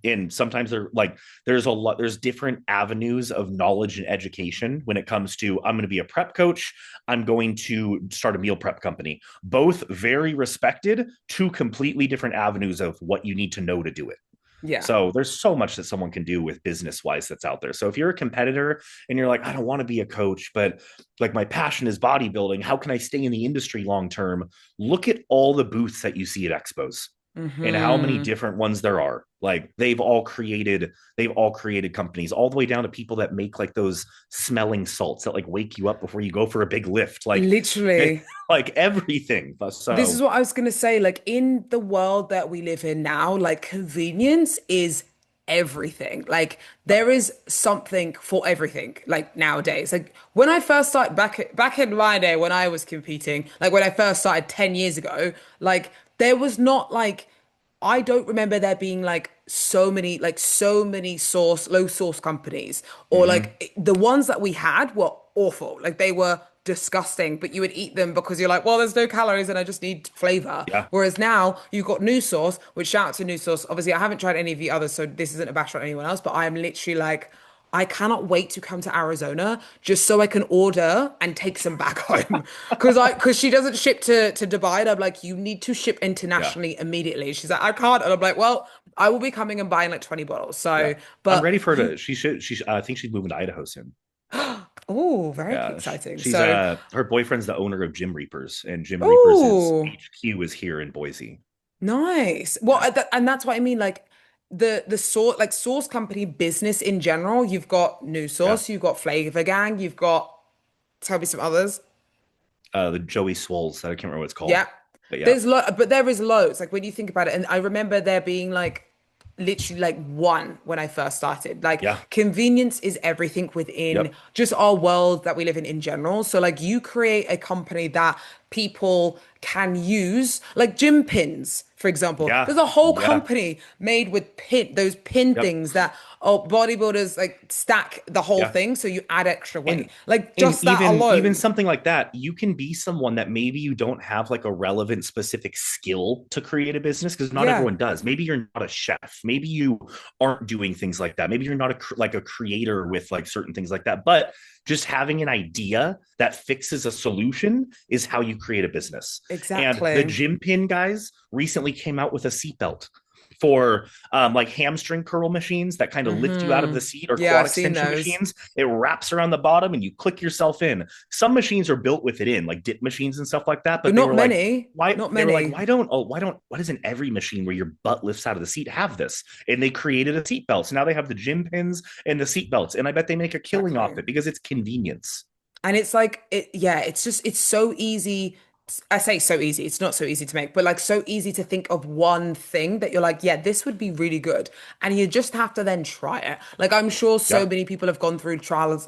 And sometimes there's different avenues of knowledge and education when it comes to I'm going to be a prep coach, I'm going to start a meal prep company. Both very respected, two completely different avenues of what you need to know to do it. Yeah. So there's so much that someone can do with business wise that's out there. So if you're a competitor and you're like, I don't want to be a coach, but like my passion is bodybuilding, how can I stay in the industry long term? Look at all the booths that you see at expos and how many Hmm. different ones there are. Like they've all created companies all the way down to people that make like those smelling salts that like wake you up before you go for a big lift. Literally. Like everything. This is So what I was going to say. Like, in the world that we live in now, like, convenience is everything. Like, there is something for everything, like, nowadays. Like, when I first started back in my day when I was competing, like, when I first started 10 years ago, like, there was not like, I don't remember there being like so many low source companies, or mhm, like the ones that we had were awful. Like they were disgusting, but you would eat them because you're like, well, there's no calories and I just need flavor. yeah, Whereas now you've got New Sauce, which shout out to New Sauce. Obviously, I haven't tried any of the others, so this isn't a bash on anyone else, but I am literally like, I cannot wait to come to Arizona just so I can order and take some back home. Because she doesn't ship to Dubai. And I'm like, you need to ship yeah, internationally immediately. She's like, I can't. And I'm like, well, I will be coming and buying like 20 bottles. yeah. So, I'm but ready for her you, to. I think she's moving to Idaho soon. oh, very Yeah, exciting. she's So, her boyfriend's the owner of Gym Reapers, and Gym Reapers is oh, HQ is here in Boise. nice. Well, Yeah, and that's what I mean. Like the sort like sauce company business in general. You've got New yeah. Sauce, you've got Flavor Gang, you've got tell me some others. The Joey Swolls, I can't remember what it's called, Yeah. but yeah, But there is loads. Like when you think about it, and I remember there being like literally like one when I first started. Like yeah, convenience is everything within yep, just our world that we live in general. So like you create a company that people can use, like gym pins, for example. yeah, There's a whole yeah, company made with those pin yep, things that bodybuilders like stack the whole yeah. thing so you add extra and weight. Like and just that even alone. something like that, you can be someone that maybe you don't have like a relevant specific skill to create a business because not Yeah, everyone does. Maybe you're not a chef, maybe you aren't doing things like that, maybe you're not like a creator with like certain things like that, but just having an idea that fixes a solution is how you create a business. And the exactly. gym pin guys recently came out with a seatbelt for like hamstring curl machines that kind of lift you out of the Hmm. seat, or Yeah, quad I've seen extension those. machines. It wraps around the bottom and you click yourself in. Some machines are built with it in, like dip machines and stuff like that. But But they not were like, many. why? Not They were like, many. why doesn't every machine where your butt lifts out of the seat have this? And they created a seat belt. So now they have the gym pins and the seat belts. And I bet they make a killing off Exactly. it because it's convenience. And it's like yeah, it's just it's so easy. I say so easy, it's not so easy to make, but like so easy to think of one thing that you're like, yeah, this would be really good. And you just have to then try it. Like I'm sure so Yeah. many people have gone through trial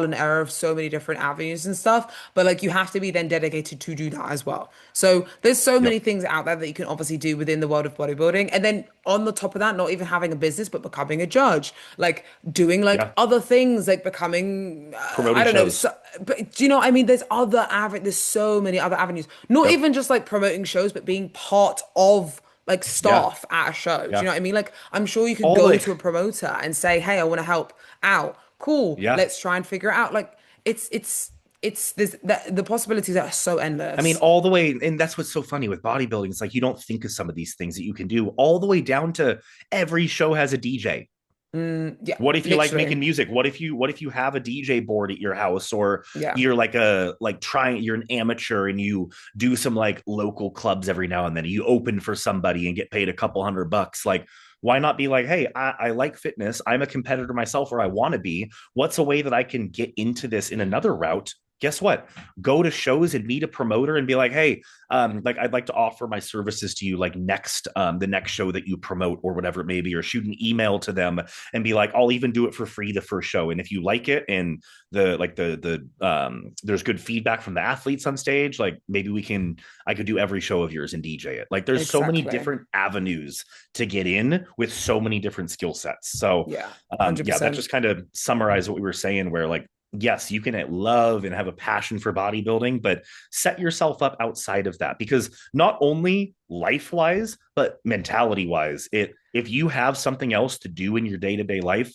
and error of so many different avenues and stuff, but like you have to be then dedicated to do that as well. So there's so many Yep. things out there that you can obviously do within the world of bodybuilding. And then on the top of that, not even having a business, but becoming a judge, like doing like Yeah. other things, like becoming, I Promoting don't know, shows. so, but do you know what I mean? There's so many other avenues. Not Yep. even just like promoting shows, but being part of like Yeah. staff at a show. Do you Yeah. know what I mean? Like I'm sure you could All go the to a promoter and say, "Hey, I want to help out." Cool. yeah. Let's try and figure it out. Like it's this the possibilities are so I mean, endless. all the way, and that's what's so funny with bodybuilding. It's like you don't think of some of these things that you can do, all the way down to every show has a DJ. Yeah, What if you like literally. making music? What if you have a DJ board at your house, or Yeah. you're like you're an amateur and you do some like local clubs every now and then. You open for somebody and get paid a couple $100. Like why not be like, hey, I like fitness, I'm a competitor myself, or I want to be. What's a way that I can get into this in another route? Guess what? Go to shows and meet a promoter and be like, hey, like I'd like to offer my services to you, like next, the next show that you promote or whatever it may be, or shoot an email to them and be like, I'll even do it for free the first show. And if you like it and there's good feedback from the athletes on stage, like maybe I could do every show of yours and DJ it. Like there's so many Exactly. different avenues to get in with so many different skill sets. So Yeah, yeah, that 100%. just kind of summarized what we were saying, where like, yes, you can love and have a passion for bodybuilding, but set yourself up outside of that, because not only life wise, but mentality wise, if you have something else to do in your day-to-day life,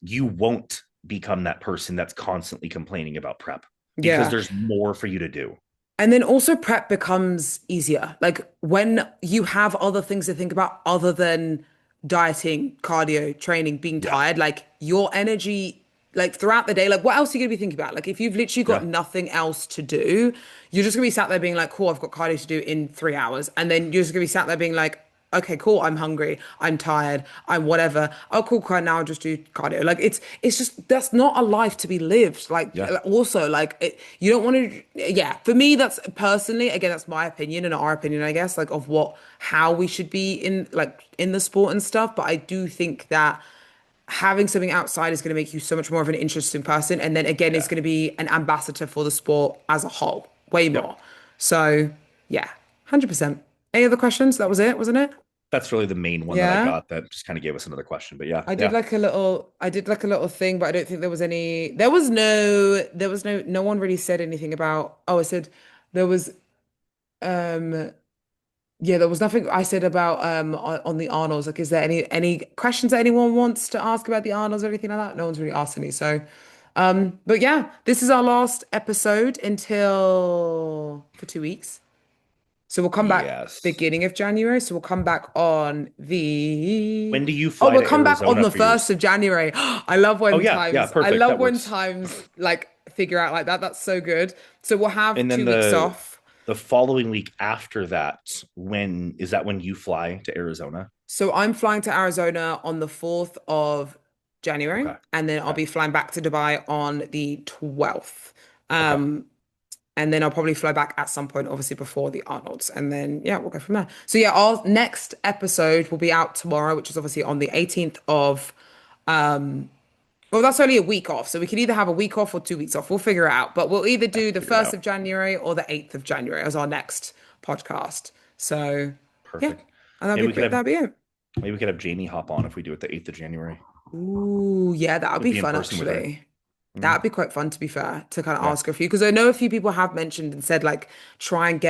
you won't become that person that's constantly complaining about prep, because Yeah. there's more for you to do. And then also prep becomes easier. Like when you have other things to think about other than dieting, cardio, training, being Yeah. tired, like your energy, like throughout the day, like what else are you gonna be thinking about? Like if you've literally got Yeah. nothing else to do, you're just gonna be sat there being like, cool, I've got cardio to do in 3 hours. And then you're just gonna be sat there being like, okay, cool, I'm hungry, I'm tired, I'm whatever. Oh, cool, cool, now I'll just do cardio. Like it's just that's not a life to be lived. Like Yeah. also like you don't want to. Yeah, for me, that's personally again, that's my opinion and our opinion, I guess, like of how we should be in like in the sport and stuff. But I do think that having something outside is going to make you so much more of an interesting person, and then again, it's Yeah. going to be an ambassador for the sport as a whole, way Yep. more. So yeah, 100%. Any other questions? That was it, wasn't it? That's really the main one that I Yeah. got that just kind of gave us another question. But yeah, I yeah. did like a little thing, but I don't think there was any, there was no one really said anything about, oh, I said there was, um, yeah, there was nothing I said about, on the Arnolds. Like, is there any questions that anyone wants to ask about the Arnolds or anything like that? No one's really asked any. So, but yeah, this is our last episode until for 2 weeks. So we'll come back Yes. beginning of January. So we'll come back on When the do you oh, fly we'll to come back on Arizona the for 1st yours? of January. Oh yeah, yeah, I perfect. love That when works. times like figure out like that. That's so good. So we'll have And then 2 weeks off. the following week after that, when is that when you fly to Arizona? So I'm flying to Arizona on the 4th of Okay. January, and then I'll Okay. be flying back to Dubai on the 12th. Okay. Um, And then I'll probably fly back at some point, obviously before the Arnolds. And then, yeah, we'll go from there. So, yeah, our next episode will be out tomorrow, which is obviously on the 18th of, well, that's only a week off. So we can either have a week off or 2 weeks off. We'll figure it out. But we'll either Yeah, do the figure it 1st out. of January or the 8th of January as our next podcast. So, yeah, Perfect. and Maybe we could have that'll be it. maybe we could have Jamie hop on if we do it the 8th of January. Ooh, yeah, that would We'd be be in fun, person with her. actually. Hmm. That'd be quite fun, to be fair, to kind of Yeah. ask a few, because I know a few people have mentioned and said like try and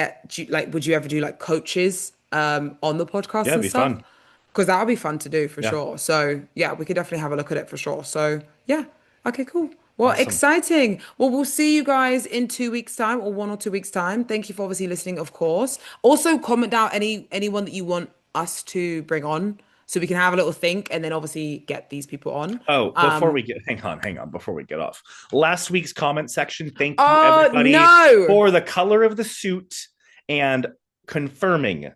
like would you ever do like coaches on the podcast Yeah, it'd and be stuff? fun. Because that would be fun to do for Yeah. sure. So yeah, we could definitely have a look at it for sure. So yeah, okay, cool. Well, Awesome. exciting. Well, we'll see you guys in 2 weeks' time or 1 or 2 weeks' time. Thank you for obviously listening, of course. Also, comment down anyone that you want us to bring on so we can have a little think and then obviously get these people on. Oh, before Um, we get hang on, before we get off. Last week's comment section, thank you Oh everybody no! for the color of the suit and confirming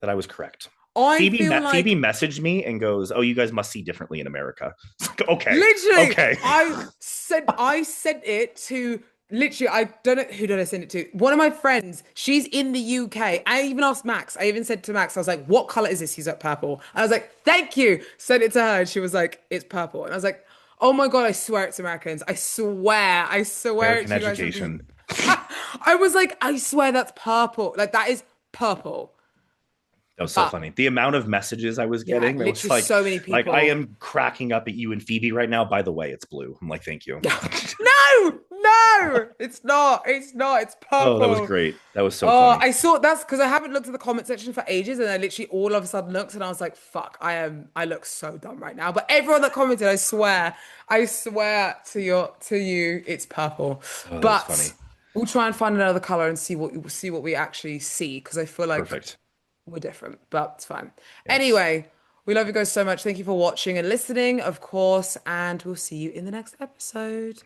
that I was correct. I feel Phoebe like messaged me and goes, "Oh, you guys must see differently in America." It's like, okay, literally okay. I sent it to literally I don't know who did I send it to? One of my friends. She's in the UK. I even asked Max. I even said to Max, I was like, "What color is this?" He's like, "Purple." I was like, "Thank you." Sent it to her, and she was like, "It's purple." And I was like, "Oh my God, I swear it's Americans. I swear American it's you guys from the." education. I was like, "I swear that's purple. Like that is purple." That was so But funny. The amount of messages I was yeah, getting, it was literally so many I people. am cracking up at you and Phoebe right now. By the way, it's blue. I'm like, thank you. No, no, it's not. It's not. It's Oh, that was purple. great. That was so Oh, funny. I saw that's because I haven't looked at the comment section for ages, and I literally all of a sudden looked, and I was like, "Fuck, I look so dumb right now." But everyone that commented, I swear to you, it's purple. Oh, that was But funny. we'll try and find another color and see what we actually see, because I feel like Perfect. we're different, but it's fine. Yes. Anyway, we love you guys so much. Thank you for watching and listening, of course, and we'll see you in the next episode.